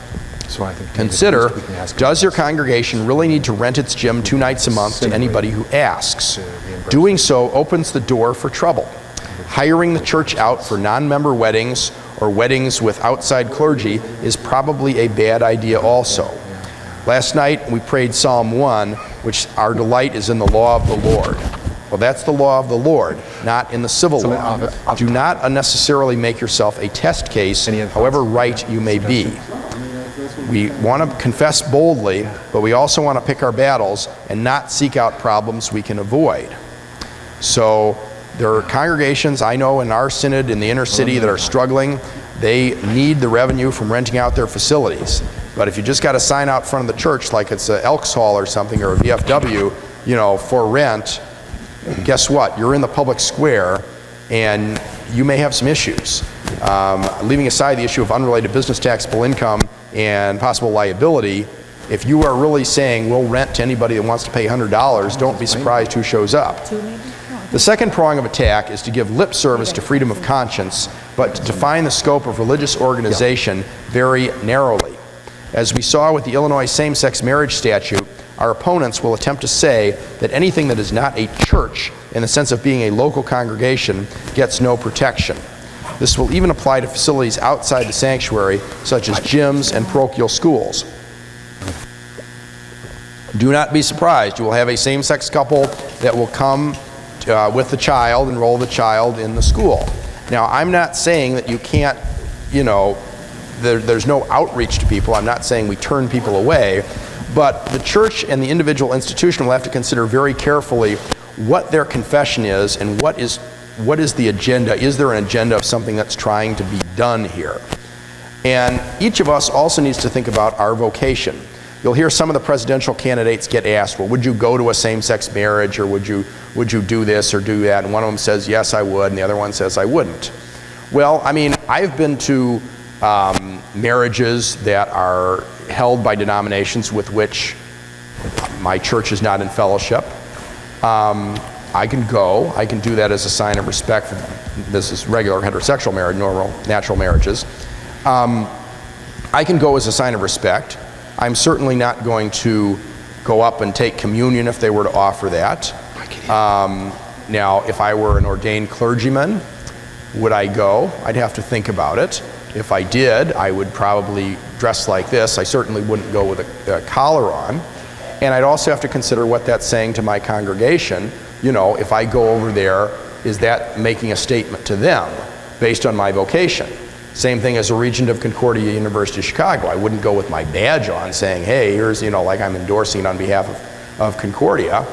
Consider, does your congregation really need to rent its gym 2 nights a month to anybody who asks? Doing so opens the door for trouble. Hiring the church out for non-member weddings or weddings with outside clergy is probably a bad idea also. Last night we prayed Psalm 1, which our delight is in the law of the Lord. Well, that's the law of the Lord, not in the civil law. Do not unnecessarily make yourself a test case, however right you may be. We want to confess boldly, but we also want to pick our battles and not seek out problems we can avoid. So there are congregations I know in our synod in the inner city that are struggling. They need the revenue from renting out their facilities. But if you just got a sign out front of the church like it's an Elks Hall or something, or a VFW, for rent, guess what? You're in the public square and you may have some issues. Leaving aside the issue of unrelated business taxable income and possible liability, if you are really saying we'll rent to anybody that wants to pay $100, don't be surprised who shows up. The second prong of attack is to give lip service to freedom of conscience, but to define the scope of religious organization very narrowly. As we saw with the Illinois same-sex marriage statute, our opponents will attempt to say that anything that is not a church, in the sense of being a local congregation, gets no protection. This will even apply to facilities outside the sanctuary, such as gyms and parochial schools. Do not be surprised. You will have a same-sex couple that will come with the child, enroll the child in the school. Now, I'm not saying that you can't, there's no outreach to people. I'm not saying we turn people away, but the church and the individual institution will have to consider very carefully what their confession is and what is the agenda. Is there an agenda of something that's trying to be done here? And each of us also needs to think about our vocation. You'll hear some of the presidential candidates get asked, well, would you go to a same-sex marriage, or would you do this or do that? And one of them says, yes, I would, and the other one says, I wouldn't. Well, I've been to marriages that are held by denominations with which my church is not in fellowship. I can go. I can do that as a sign of respect for this is regular heterosexual marriage, normal, natural marriages. I can go as a sign of respect. I'm certainly not going to go up and take communion if they were to offer that. Now, if I were an ordained clergyman, would I go? I'd have to think about it. If I did, I would probably dress like this. I certainly wouldn't go with a collar on. And I'd also have to consider what that's saying to my congregation. If I go over there, is that making a statement to them based on my vocation? Same thing as a regent of Concordia University of Chicago. I wouldn't go with my badge on saying, hey, here's, like I'm endorsing on behalf of Concordia.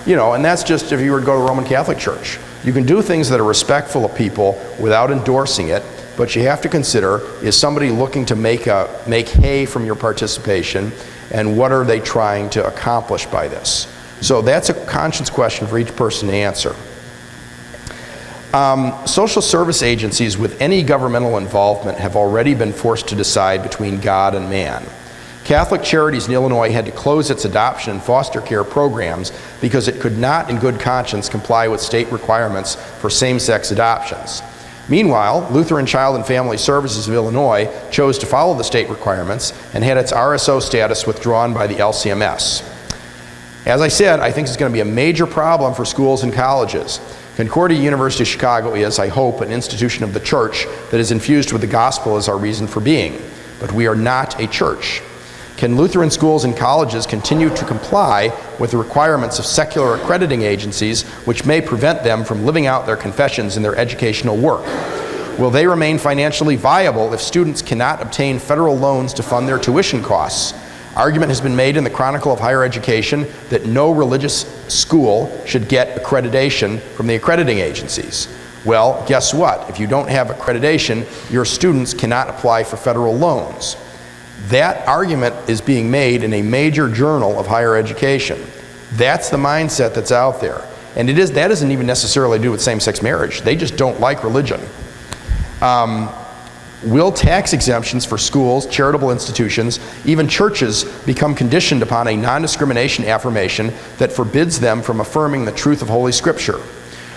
And that's just if you were to go to Roman Catholic Church. You can do things that are respectful of people without endorsing it, but you have to consider, is somebody looking to make hay from your participation, and what are they trying to accomplish by this? So that's a conscience question for each person to answer. Social service agencies with any governmental involvement have already been forced to decide between God and man. Catholic Charities in Illinois had to close its adoption and foster care programs because it could not, in good conscience, comply with state requirements for same-sex adoptions. Meanwhile, Lutheran Child and Family Services of Illinois chose to follow the state requirements and had its RSO status withdrawn by the LCMS. As I said, I think it's going to be a major problem for schools and colleges. Concordia University of Chicago is, I hope, an institution of the church that is infused with the gospel as our reason for being. But we are not a church. Can Lutheran schools and colleges continue to comply with the requirements of secular accrediting agencies, which may prevent them from living out their confessions in their educational work? Will they remain financially viable if students cannot obtain federal loans to fund their tuition costs? Argument has been made in the Chronicle of Higher Education that no religious school should get accreditation from the accrediting agencies. Well, guess what? If you don't have accreditation, your students cannot apply for federal loans. That argument is being made in a major journal of higher education. That's the mindset that's out there. And that isn't even necessarily to do with same-sex marriage. They just don't like religion. Will tax exemptions for schools, charitable institutions, even churches become conditioned upon a non-discrimination affirmation that forbids them from affirming the truth of Holy Scripture?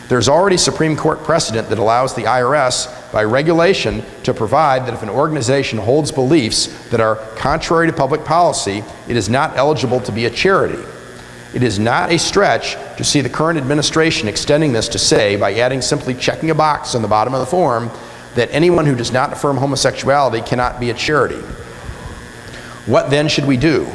There's already Supreme Court precedent that allows the IRS, by regulation, to provide that if an organization holds beliefs that are contrary to public policy, it is not eligible to be a charity. It is not a stretch to see the current administration extending this to say, by adding simply checking a box on the bottom of the form, that anyone who does not affirm homosexuality cannot be a charity. What then should we do?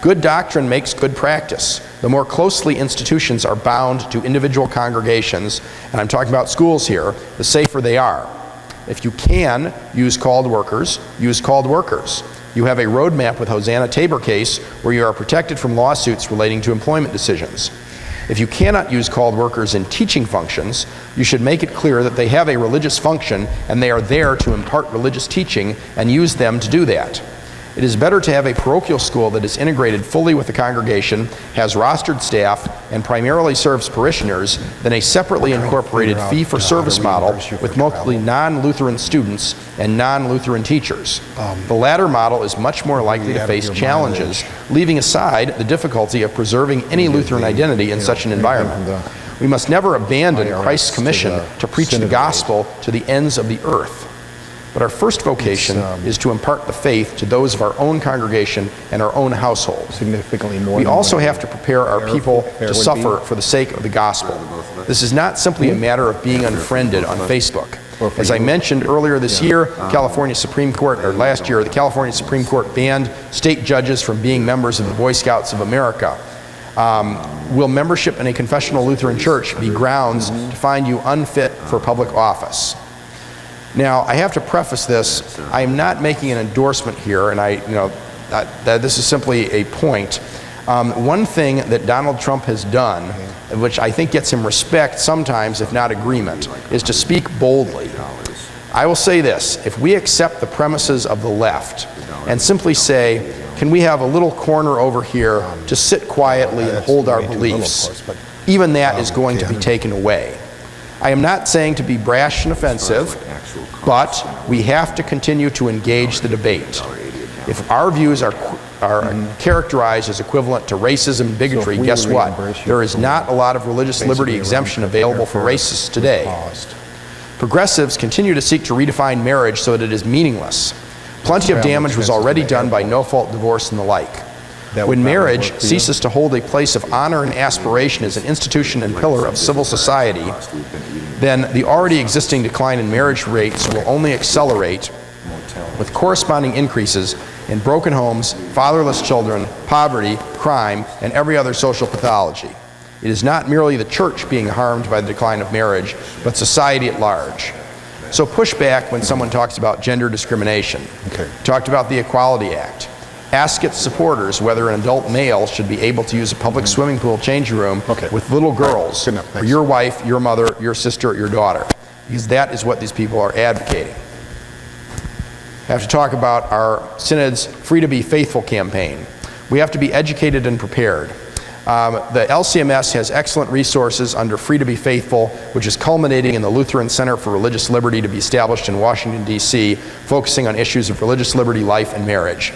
Good doctrine makes good practice. The more closely institutions are bound to individual congregations, and I'm talking about schools here, the safer they are. If you can use called workers, use called workers. You have a roadmap with Hosanna Tabor case where you are protected from lawsuits relating to employment decisions. If you cannot use called workers in teaching functions, you should make it clear that they have a religious function and they are there to impart religious teaching and use them to do that. It is better to have a parochial school that is integrated fully with the congregation, has rostered staff, and primarily serves parishioners than a separately incorporated fee-for-service model with mostly non-Lutheran students and non-Lutheran teachers. The latter model is much more likely to face challenges, leaving aside the difficulty of preserving any Lutheran identity in such an environment. We must never abandon Christ's commission to preach the gospel to the ends of the earth. But our first vocation is to impart the faith to those of our own congregation and our own household. Significantly more. We also have to prepare our people to suffer for the sake of the gospel. This is not simply a matter of being unfriended on Facebook. As I mentioned earlier this year, California Supreme Court, or last year, the California Supreme Court banned state judges from being members of the Boy Scouts of America. Will membership in a confessional Lutheran church be grounds to find you unfit for public office? Now, I have to preface this. I am not making an endorsement here, and this is simply a point. One thing that Donald Trump has done, which I think gets him respect sometimes, if not agreement, is to speak boldly. I will say this: if we accept the premises of the left and simply say, can we have a little corner over here to sit quietly and hold our beliefs, even that is going to be taken away. I am not saying to be brash and offensive, but we have to continue to engage the debate. If our views are characterized as equivalent to racism and bigotry, guess what? There is not a lot of religious liberty exemption available for racists today. Progressives continue to seek to redefine marriage so that it is meaningless. Plenty of damage was already done by no-fault divorce and the like. When marriage ceases to hold a place of honor and aspiration as an institution and pillar of civil society, then the already existing decline in marriage rates will only accelerate, with corresponding increases in broken homes, fatherless children, poverty, crime, and every other social pathology. It is not merely the church being harmed by the decline of marriage, but society at large. So push back when someone talks about gender discrimination. Talked about the Equality Act. Ask its supporters whether an adult male should be able to use a public swimming pool changing room with little girls, or your wife, your mother, your sister, your daughter, because that is what these people are advocating. I have to talk about our Synod's Free to Be Faithful campaign. We have to be educated and prepared. The LCMS has excellent resources under Free to Be Faithful, which is culminating in the Lutheran Center for Religious Liberty to be established in Washington, D.C., focusing on issues of religious liberty, life, and marriage.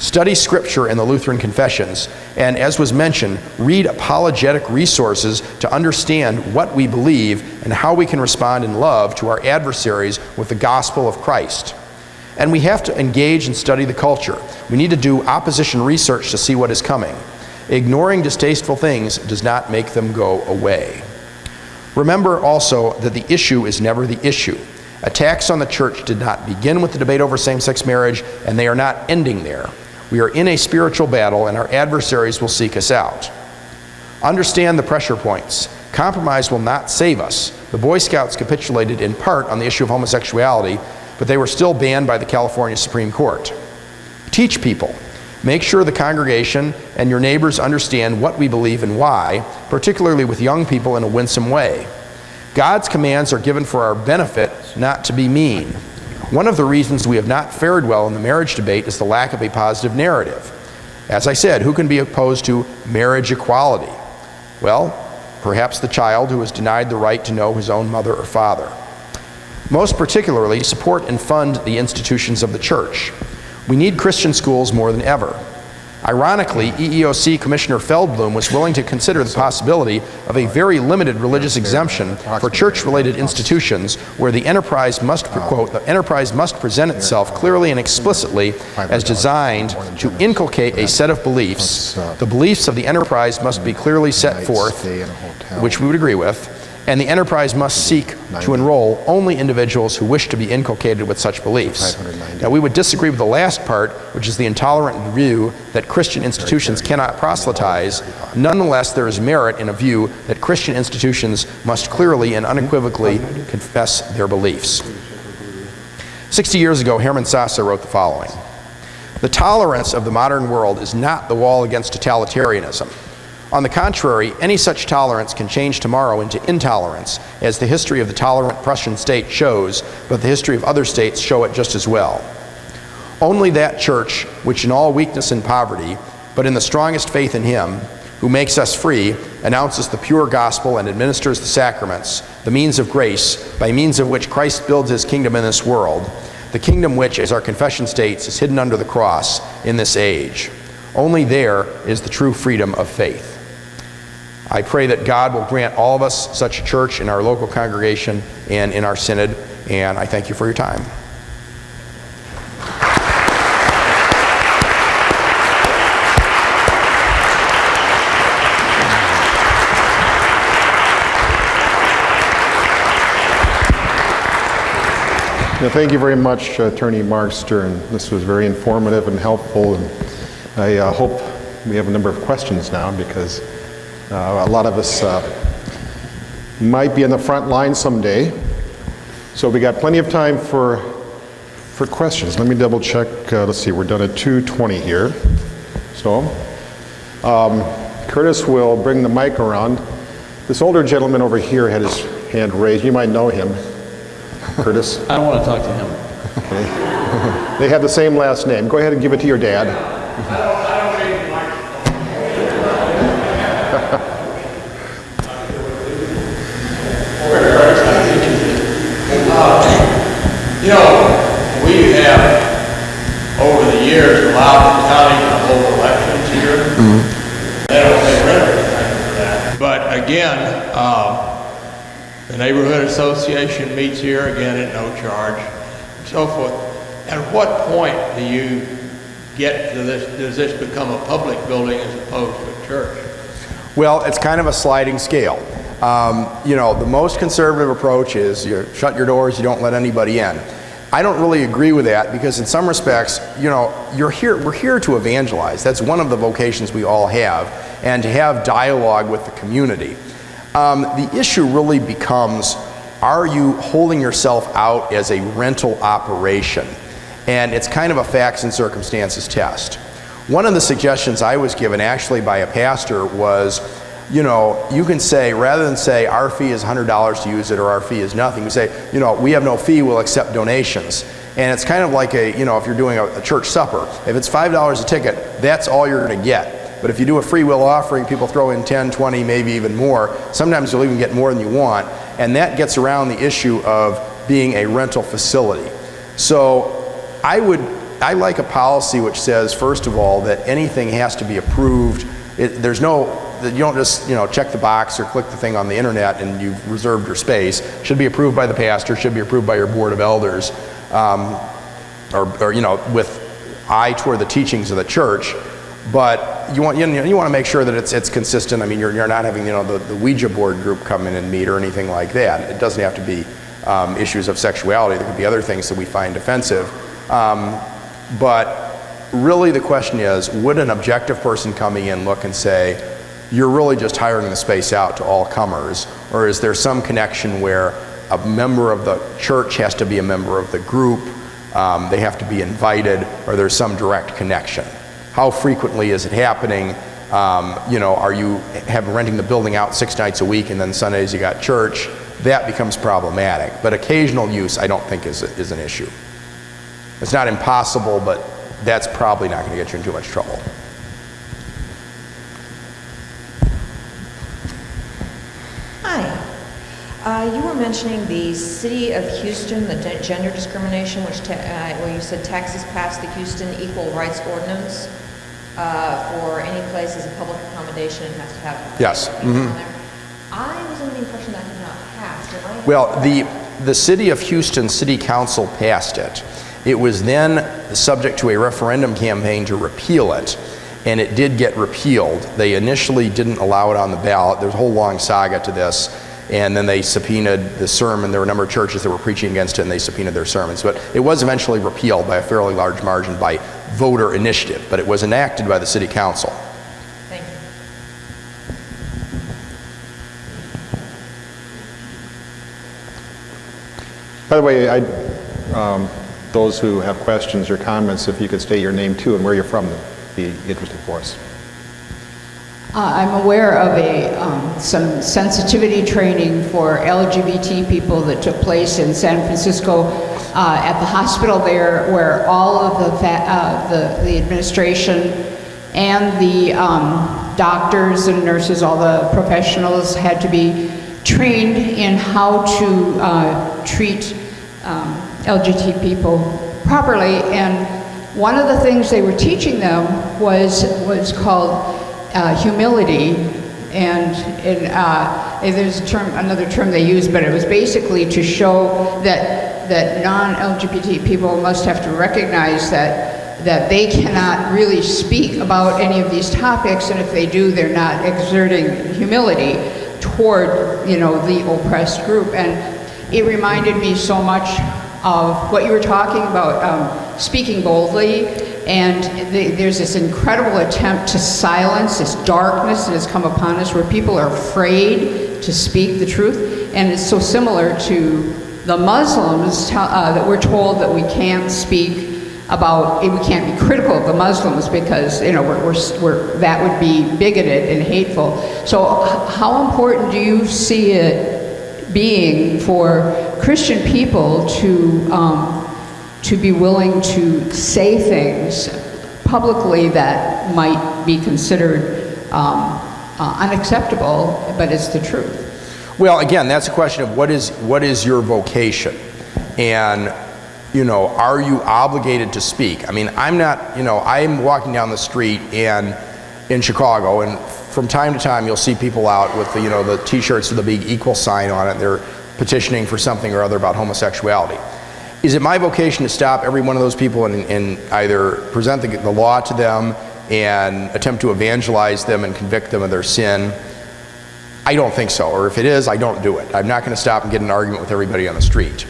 Study Scripture and the Lutheran confessions, and as was mentioned, read apologetic resources to understand what we believe and how we can respond in love to our adversaries with the gospel of Christ. And we have to engage and study the culture. We need to do opposition research to see what is coming. Ignoring distasteful things does not make them go away. Remember also that the issue is never the issue. Attacks on the church did not begin with the debate over same-sex marriage, and they are not ending there. We are in a spiritual battle, and our adversaries will seek us out. Understand the pressure points. Compromise will not save us. The Boy Scouts capitulated in part on the issue of homosexuality, but they were still banned by the California Supreme Court. Teach people. Make sure the congregation and your neighbors understand what we believe and why, particularly with young people, in a winsome way. God's commands are given for our benefit, not to be mean. One of the reasons we have not fared well in the marriage debate is the lack of a positive narrative. As I said, who can be opposed to marriage equality? Well, perhaps the child who is denied the right to know his own mother or father. Most particularly, support and fund the institutions of the church. We need Christian schools more than ever. Ironically, EEOC Commissioner Feldblum was willing to consider the possibility of a very limited religious exemption for church-related institutions where the enterprise must, quote, the enterprise must present itself clearly and explicitly as designed to inculcate a set of beliefs. The beliefs of the enterprise must be clearly set forth, which we would agree with, and the enterprise must seek to enroll only individuals who wish to be inculcated with such beliefs. Now, we would disagree with the last part, which is the intolerant view that Christian institutions cannot proselytize. Nonetheless, there is merit in a view that Christian institutions must clearly and unequivocally confess their beliefs. 60 years ago, Hermann Sasse wrote the following: "The tolerance of the modern world is not the wall against totalitarianism. On the contrary, any such tolerance can change tomorrow into intolerance, as the history of the tolerant Prussian state shows, but the history of other states show it just as well. Only that church, which in all weakness and poverty, but in the strongest faith in Him, who makes us free, announces the pure gospel and administers the sacraments, the means of grace, by means of which Christ builds His kingdom in this world, the kingdom which, as our confession states, is hidden under the cross in this age. Only there is the true freedom of faith." I pray that God will grant all of us such a church in our local congregation and in our synod, and I thank you for your time. Thank you very much, Attorney Mark Stern. This was very informative and helpful, and I hope we have a number of questions now, because a lot of us might be in the front line someday. So we got plenty of time for questions. Let me double check. Let's see, we're done at 2:20 here. So Curtis will bring the mic around. This older gentleman over here had his hand raised. You might know him. Curtis? I don't want to talk to him. Okay. They have the same last name. Go ahead and give it to your dad. You know, we have, over the years, allowed the county to hold elections here. They don't pay rent or anything for that. But again, the neighborhood association meets here, again, at no charge, and so forth. At what point do you get to this, does this become a public building as opposed to a church? Well, it's kind of a sliding scale. You know, the most conservative approach is you shut your doors, you don't let anybody in. I don't really agree with that, because in some respects, you know, we're here to evangelize. That's one of the vocations we all have, and to have dialogue with the community. The issue really becomes, are you holding yourself out as a rental operation? And it's kind of a facts and circumstances test. One of the suggestions I was given actually by a pastor was, you know, you can say, rather than say our fee is $100 to use it or our fee is nothing, we say, you know, we have no fee, we'll accept donations. And it's kind of like a, you know, if you're doing a church supper, if it's $5 a ticket, that's all you're going to get. But if you do a free will offering, people throw in 10, 20, maybe even more. Sometimes you'll even get more than you want. And that gets around the issue of being a rental facility. So I would I like a policy which says, first of all, that anything has to be approved. There's no, that you don't just, check the box or click the thing on the internet and you've reserved your space. Should be approved by the pastor, should be approved by your board of elders, or with eye toward the teachings of the church. But you want to make sure that it's consistent. I mean, you're not having the Ouija board group come in and meet or anything like that. It doesn't have to be issues of sexuality. There could be other things that we find offensive. But really the question is, would an objective person coming in look and say, you're really just hiring the space out to all comers, or is there some connection where a member of the church has to be a member of the group, they have to be invited, or there's some direct connection? How frequently is it happening? Are you renting the building out 6 nights a week and then Sundays you got church? That becomes problematic. But occasional use I don't think is an issue. It's not impossible, but that's probably not going to get you in too much trouble. Hi. You were mentioning the city of Houston, the gender discrimination, where you said Texas passed the Houston Equal Rights Ordinance for any place as a public accommodation and has to have. Yes. On there. I was under the impression that had not passed. Well, the city of Houston City Council passed it. It was then subject to a referendum campaign to repeal it, and it did get repealed. They initially didn't allow it on the ballot. There's a whole long saga to this, and then they subpoenaed the sermon. There were a number of churches that were preaching against it, and they subpoenaed their sermons. But it was eventually repealed by a fairly large margin by voter initiative, but it was enacted by the city council. Thank you. By the way, those who have questions or comments, if you could state your name too and where you're from, that'd be interesting for us. I'm aware of some sensitivity training for LGBT people that took place in San Francisco at the hospital there, where all of the administration and the doctors and nurses, all the professionals, had to be trained in how to treat LGBT people properly. And one of the things they were teaching them was called humility, and there's another term they use, but it was basically to show that non-LGBT people must have to recognize that they cannot really speak about any of these topics, and if they do, they're not exerting humility toward the oppressed group. And it reminded me so much of what you were talking about, speaking boldly. And there's this incredible attempt to silence this darkness that has come upon us, where people are afraid to speak the truth. And it's so similar to the Muslims that we're told that we can't speak about, we can't be critical of the Muslims because that would be bigoted and hateful. So how important do you see it being for Christian people to be willing to say things publicly that might be considered unacceptable, but it's the truth? Well, again, that's a question of what is your vocation, and are you obligated to speak? I mean, I'm not. I'm walking down the street and in Chicago, and from time to time you'll see people out with the T-shirts with the big equal sign on it. They're petitioning for something or other about homosexuality. Is it my vocation to stop every one of those people and either present the law to them and attempt to evangelize them and convict them of their sin? I don't think so. Or if it is, I don't do it. I'm not going to stop and get in an argument with everybody on the street.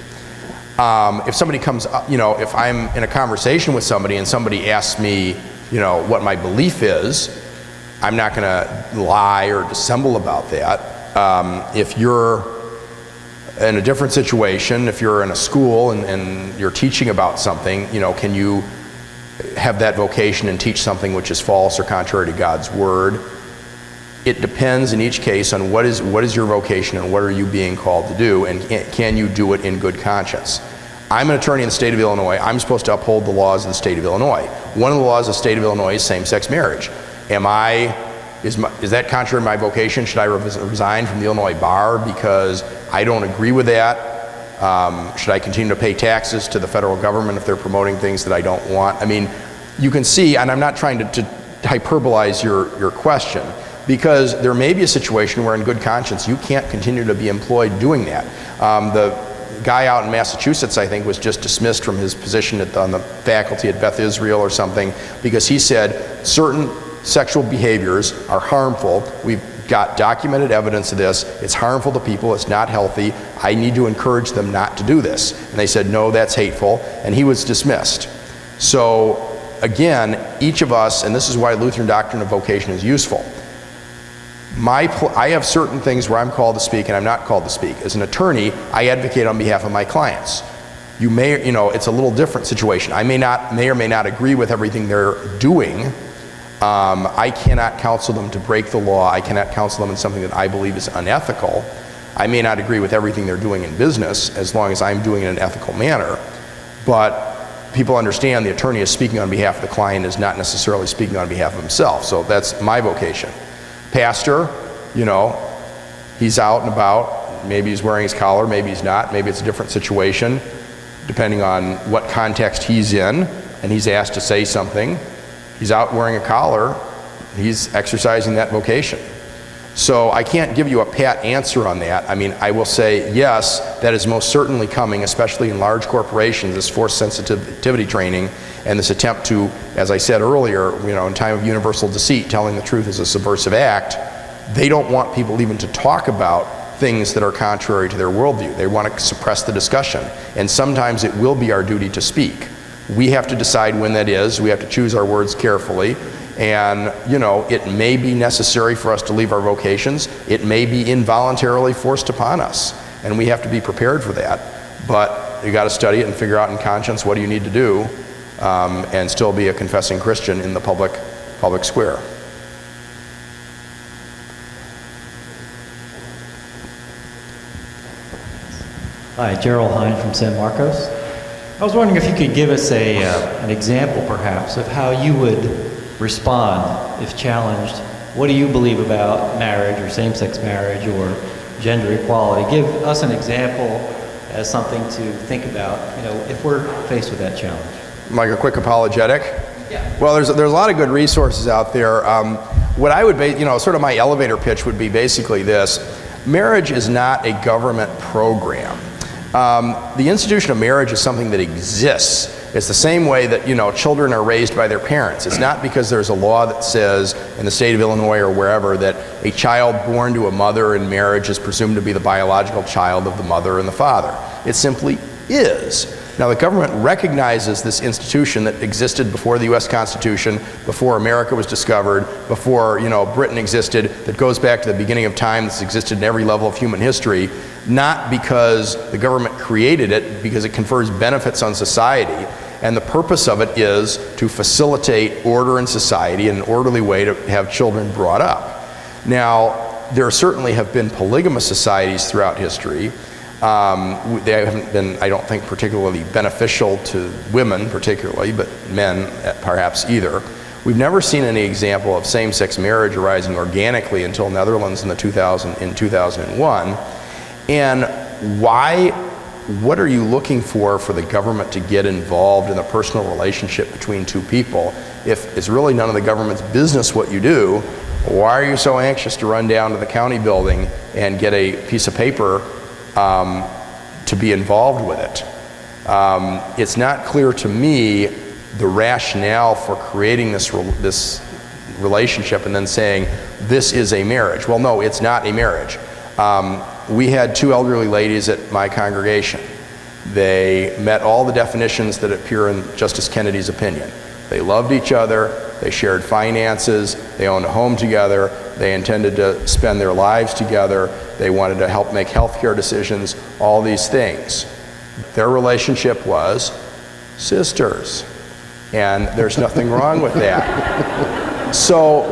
If somebody comes up, if I'm in a conversation with somebody and somebody asks me, what my belief is, I'm not going to lie or dissemble about that. If you're in a different situation, if you're in a school and you're teaching about something, can you have that vocation and teach something which is false or contrary to God's word? It depends in each case on what is your vocation and what are you being called to do, and can you do it in good conscience? I'm an attorney in the state of Illinois. I'm supposed to uphold the laws of the state of Illinois. One of the laws of the state of Illinois is same-sex marriage. Is that contrary to my vocation? Should I resign from the Illinois bar because I don't agree with that? Should I continue to pay taxes to the federal government if they're promoting things that I don't want? I mean, you can see, and I'm not trying to hyperbolize your question, because there may be a situation where in good conscience you can't continue to be employed doing that. The guy out in Massachusetts, I think, was just dismissed from his position on the faculty at Beth Israel or something because he said certain sexual behaviors are harmful. We've got documented evidence of this. It's harmful to people. It's not healthy. I need to encourage them not to do this. And they said, no, that's hateful. And he was dismissed. So again, each of us, and this is why Lutheran doctrine of vocation is useful. I have certain things where I'm called to speak and I'm not called to speak. As an attorney, I advocate on behalf of my clients. It's a little different situation. I may or may not agree with everything they're doing. I cannot counsel them to break the law. I cannot counsel them in something that I believe is unethical. I may not agree with everything they're doing in business as long as I'm doing it in an ethical manner. But people understand the attorney is speaking on behalf of the client, is not necessarily speaking on behalf of himself. So that's my vocation. Pastor, he's out and about. Maybe he's wearing his collar, maybe he's not. Maybe it's a different situation depending on what context he's in and he's asked to say something. He's out wearing a collar, he's exercising that vocation. So I can't give you a pat answer on that. I mean, I will say, yes, that is most certainly coming, especially in large corporations, this force sensitivity training and this attempt to, as I said earlier, in time of universal deceit, telling the truth is a subversive act. They don't want people even to talk about things that are contrary to their worldview. They want to suppress the discussion. And sometimes it will be our duty to speak. We have to decide when that is. We have to choose our words carefully. And, it may be necessary for us to leave our vocations. It may be involuntarily forced upon us. And we have to be prepared for that. But you got to study it and figure out in conscience what do you need to do and still be a confessing Christian in the public square. Hi, Gerald Hine from San Marcos. I was wondering if you could give us an example, perhaps, of how you would respond if challenged. What do you believe about marriage or same-sex marriage or gender equality? Give us an example as something to think about, if we're faced with that challenge. Like a quick apologetic? Yeah. Well, there's a lot of good resources out there. What I would, sort of my elevator pitch would be basically this. Marriage is not a government program. The institution of marriage is something that exists. It's the same way that, children are raised by their parents. It's not because there's a law that says in the state of Illinois or wherever that a child born to a mother in marriage is presumed to be the biological child of the mother and the father. It simply is. Now, the government recognizes this institution that existed before the U.S. Constitution, before America was discovered, before, Britain existed, that goes back to the beginning of time, that's existed in every level of human history, not because the government created it, because it confers benefits on society. And the purpose of it is to facilitate order in society in an orderly way to have children brought up. Now, there certainly have been polygamous societies throughout history. They haven't been, I don't think, particularly beneficial to women particularly, but men perhaps either. We've never seen any example of same-sex marriage arising organically until Netherlands in 2001. And what are you looking for the government to get involved in the personal relationship between two people? If it's really none of the government's business what you do, why are you so anxious to run down to the county building and get a piece of paper to be involved with it? It's not clear to me the rationale for creating this relationship and then saying this is a marriage. Well, no, it's not a marriage. We had two elderly ladies at my congregation. They met all the definitions that appear in Justice Kennedy's opinion. They loved each other, they shared finances, they owned a home together, they intended to spend their lives together, they wanted to help make healthcare decisions, all these things. Their relationship was sisters, and there's nothing wrong with that. So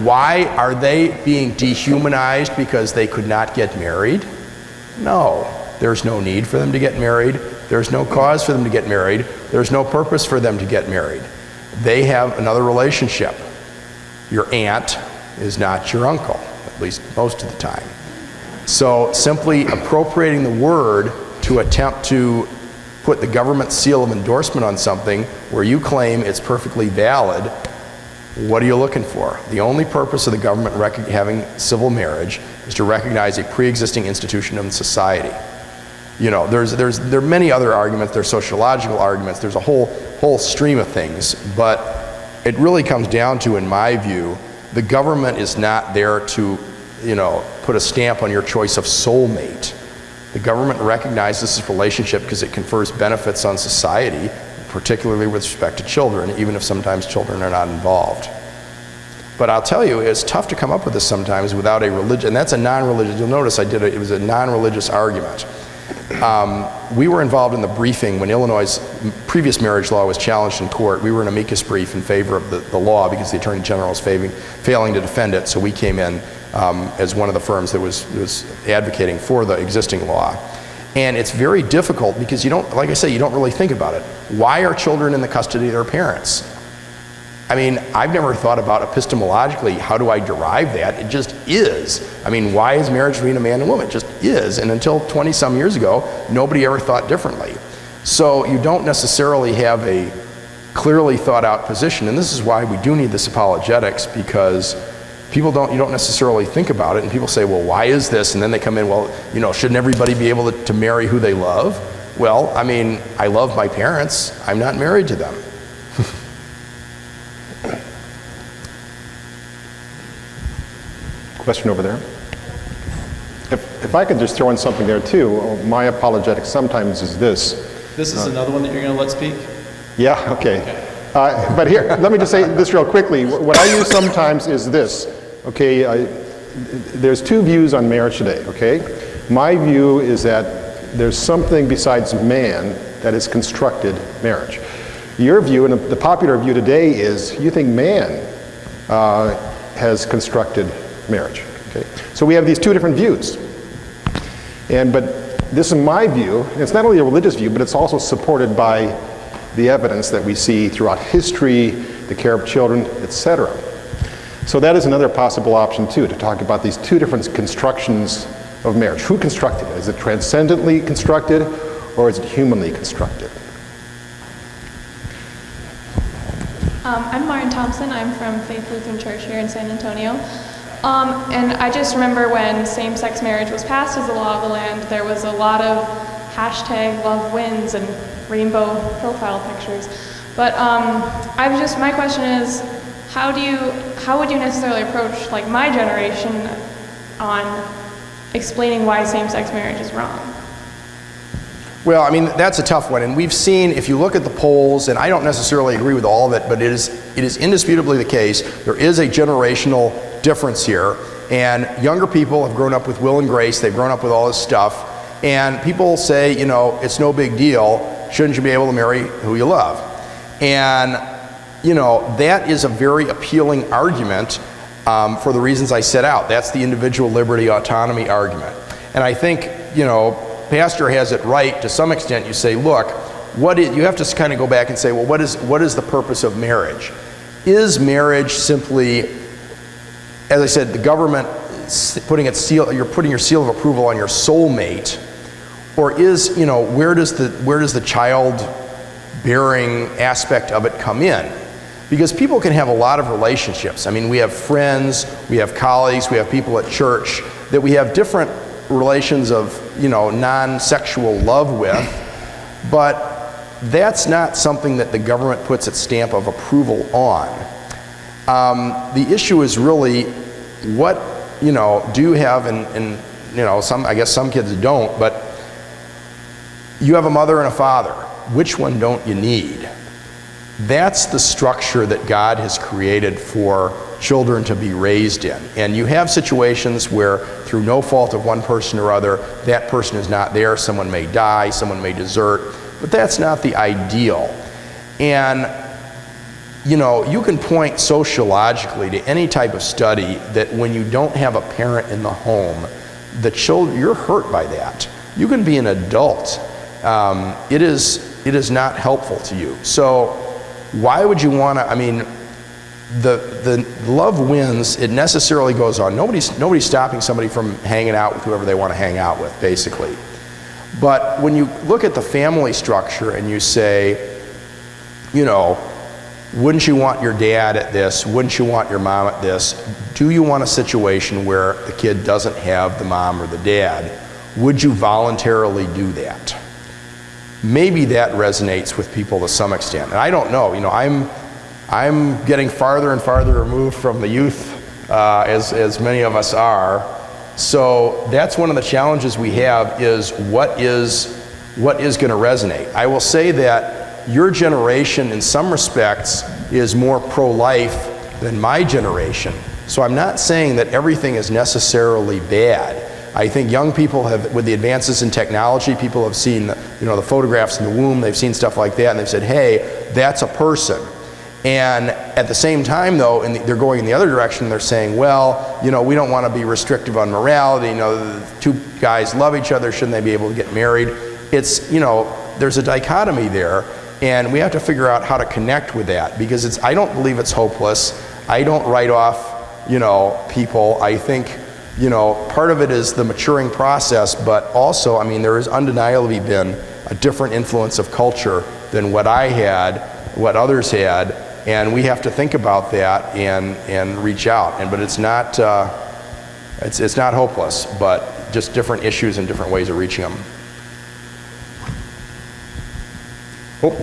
why are they being dehumanized because they could not get married? No, there's no need for them to get married. There's no cause for them to get married. There's no purpose for them to get married. They have another relationship. Your aunt is not your uncle, at least most of the time. So simply appropriating the word to attempt to put the government seal of endorsement on something where you claim it's perfectly valid, what are you looking for? The only purpose of the government having civil marriage is to recognize a pre-existing institution in society. You know, there are many other arguments, there's sociological arguments, there's a whole stream of things, but it really comes down to, in my view, the government is not there to, you know, put a stamp on your choice of soulmate. The government recognizes this relationship because it confers benefits on society, particularly with respect to children, even if sometimes children are not involved. But I'll tell you, it's tough to come up with this sometimes without a religion, and that's a non-religious, you'll notice it was a non-religious argument. We were involved in the briefing when Illinois' previous marriage law was challenged in court. We were an amicus brief in favor of the law because the Attorney General was failing to defend it, so we came in as one of the firms that was advocating for the existing law. And it's very difficult because you don't, like I say, you don't really think about it. Why are children in the custody of their parents? I mean, I've never thought about epistemologically, how do I derive that? It just is. I mean, why is marriage between a man and a woman? It just is. And until 20-some years ago, nobody ever thought differently. So you don't necessarily have a clearly thought out position. And this is why we do need this apologetics, because you don't necessarily think about it. And people say, well, why is this? And then they come in, well, you know, shouldn't everybody be able to marry who they love? Well, I mean, I love my parents. I'm not married to them. Question over there. If I could just throw in something there too, my apologetic sometimes is this. This is another one that you're going to let speak? Yeah, okay. But here, let me just say this real quickly. What I use sometimes is this, okay? There's two views on marriage today, okay? My view is that there's something besides man that has constructed marriage. Your view, and the popular view today, is you think man has constructed marriage. Okay? So we have these two different views. But this is my view, and it's not only a religious view, but it's also supported by the evidence that we see throughout history, the care of children, etc. So that is another possible option too, to talk about these two different constructions of marriage. Who constructed it? Is it transcendently constructed, or is it humanly constructed? I'm Lauren Thompson. I'm from Faith Lutheran Church here in San Antonio. And I just remember when same-sex marriage was passed as the law of the land, there was a lot of hashtag love wins and rainbow profile pictures. But my question is, how would you necessarily approach like my generation on explaining why same-sex marriage is wrong? Well, I mean, that's a tough one, and we've seen, if you look at the polls, and I don't necessarily agree with all of it, but it is indisputably the case, there is a generational difference here, and younger people have grown up with will and grace, they've grown up with all this stuff, and people say, you know, it's no big deal, shouldn't you be able to marry who you love? And, you know, that is a very appealing argument for the reasons I set out. That's the individual liberty autonomy argument. And I think, you know, Pastor has it right to some extent. You say, look, you have to kind of go back and say, well, what is the purpose of marriage? Is marriage simply, as I said, the government you're putting your seal of approval on your soulmate, or is, you know, where does the child-bearing aspect of it come in? Because people can have a lot of relationships. I mean, we have friends, we have colleagues, we have people at church that we have different relations of, you know, non-sexual love with, but that's not something that the government puts its stamp of approval on. The issue is really what, you know, do you have, and you know, I guess some kids don't, but you have a mother and a father. Which one don't you need? That's the structure that God has created for children to be raised in. And you have situations where, through no fault of one person or other, that person is not there. Someone may die, someone may desert, but that's not the ideal. And, you know, you can point sociologically to any type of study that when you don't have a parent in the home, you're hurt by that. You can be an adult. It is not helpful to you. So why would you want to, I mean, the love wins, it necessarily goes on. Nobody's stopping somebody from hanging out with whoever they want to hang out with, basically. But when you look at the family structure and you say, you know, wouldn't you want your dad at this? Wouldn't you want your mom at this? Do you want a situation where the kid doesn't have the mom or the dad? Would you voluntarily do that? Maybe that resonates with people to some extent. And I don't know, you know, I'm getting farther and farther removed from the youth, as many of us are. So that's one of the challenges we have, is what is going to resonate. I will say that your generation in some respects is more pro-life than my generation. So I'm not saying that everything is necessarily bad. I think young people have, with the advances in technology, people have seen the photographs in the womb, they've seen stuff like that, and they've said, hey, that's a person. And at the same time, though, they're going in the other direction. They're saying, well, you know, we don't want to be restrictive on morality. You know, the two guys love each other. Shouldn't they be able to get married? It's, you know, there's a dichotomy there, and we have to figure out how to connect with that, because I don't believe it's hopeless. I don't write off, you know, people. I think, you know, part of it is the maturing process, but also, I mean, there has undeniably been a different influence of culture than what I had, what others had. And we have to think about that and reach out. But it's not it's not hopeless, but just different issues and different ways of reaching them. Oh.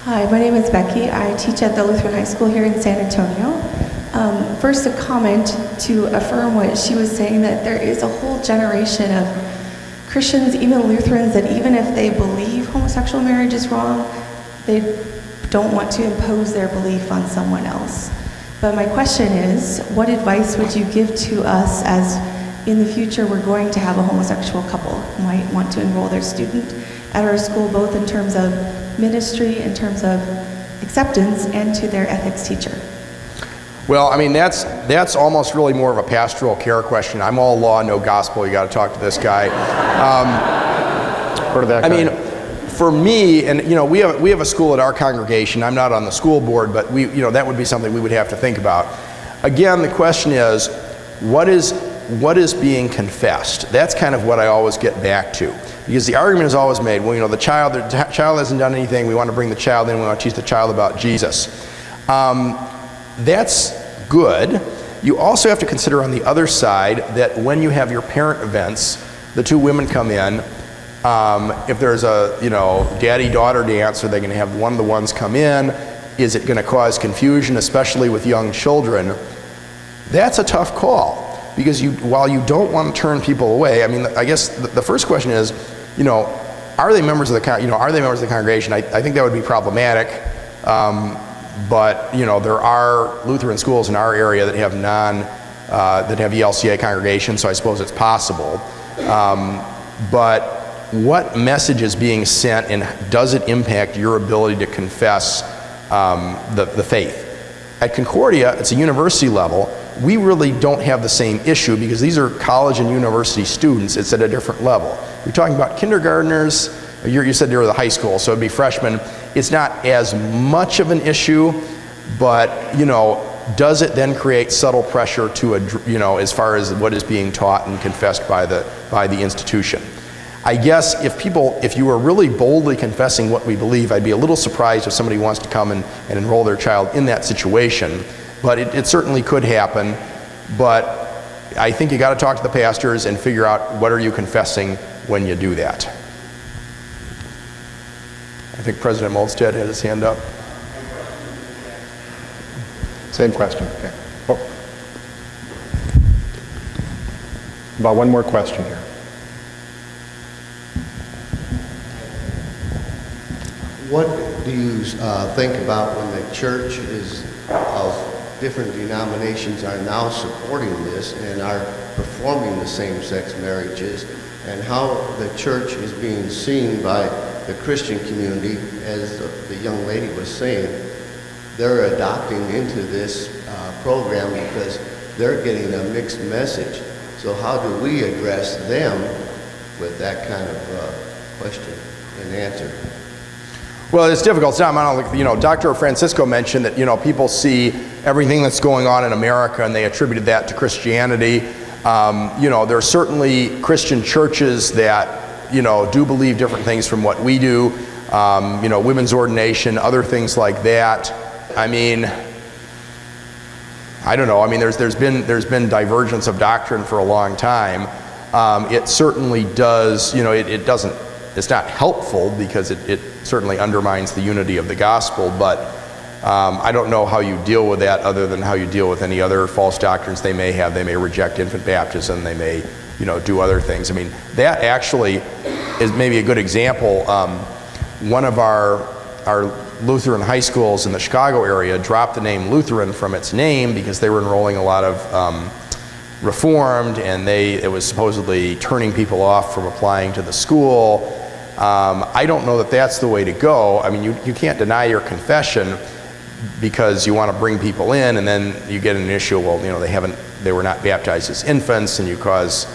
Hi, my name is Becky. I teach at the Lutheran High School here in San Antonio. First, a comment to affirm what she was saying, that there is a whole generation of Christians, even Lutherans, that even if they believe homosexual marriage is wrong, they don't want to impose their belief on someone else. But my question is, what advice would you give to us as in the future we're going to have a homosexual couple who might want to enroll their student at our school, both in terms of ministry, in terms of acceptance, and to their ethics teacher? Well, I mean, that's almost really more of a pastoral care question. I'm all law, no gospel. You got to talk to this guy. Or to that guy. I mean, for me, and you know, we have a school at our congregation. I'm not on the school board, but that would be something we would have to think about. Again, the question is, what is being confessed? That's kind of what I always get back to, because the argument is always made, well, you know, the child hasn't done anything. We want to bring the child in. We want to teach the child about Jesus. That's good. You also have to consider on the other side that when you have your parent events, the two women come in. If there's a daddy-daughter dance, are they going to have one of the ones come in? Is it going to cause confusion, especially with young children? That's a tough call, because while you don't want to turn people away, I mean, I guess the first question is, you know, are they members of the congregation? I think that would be problematic. But you know, there are Lutheran schools in our area that have that have ELCA congregations, so I suppose it's possible. But what message is being sent, and does it impact your ability to confess the faith? At Concordia, it's a university level. We really don't have the same issue, because these are college and university students. It's at a different level. You're talking about kindergartners. You said they were the high school, so it'd be freshmen. It's not as much of an issue, but you know, does it then create subtle pressure to as far as what is being taught and confessed by the institution? I guess if you were really boldly confessing what we believe, I'd be a little surprised if somebody wants to come and enroll their child in that situation. But it certainly could happen. But I think you got to talk to the pastors and figure out, what are you confessing when you do that. I think President Molstead had his hand up. Same question. Okay. Oh. About one more question here. What do you think about when the church of different denominations are now supporting this and are performing the same-sex marriages, and how the church is being seen by the Christian community? As the young lady was saying, they're adopting into this program because they're getting a mixed message. So how do we address them with that kind of question and answer? Well, it's difficult. It's not, you know, Dr. Francisco mentioned that, you know, people see everything that's going on in America and they attributed that to Christianity. You know, there are certainly Christian churches that, you know, do believe different things from what we do. You know, women's ordination, other things like that. I mean, I don't know. I mean, there's been divergence of doctrine for a long time. It certainly does, you know, it's not helpful because it certainly undermines the unity of the gospel, but I don't know how you deal with that other than how you deal with any other false doctrines they may have. They may reject infant baptism, they may, you know, do other things. I mean, that actually is maybe a good example. One of our Lutheran high schools in the Chicago area dropped the name Lutheran from its name because they were enrolling a lot of Reformed, and it was supposedly turning people off from applying to the school. I don't know that that's the way to go. I mean, you can't deny your confession because you want to bring people in, and then you get an issue, well, you know, they were not baptized as infants, and you cause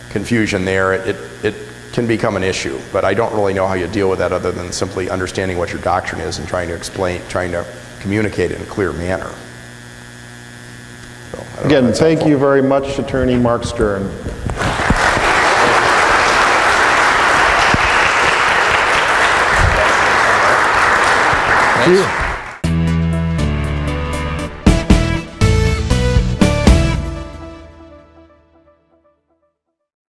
confusion there. It can become an issue, but I don't really know how you deal with that other than simply understanding what your doctrine is and trying to communicate it in a clear manner. So, Again, thank you very much, Attorney Mark Stern. Thanks.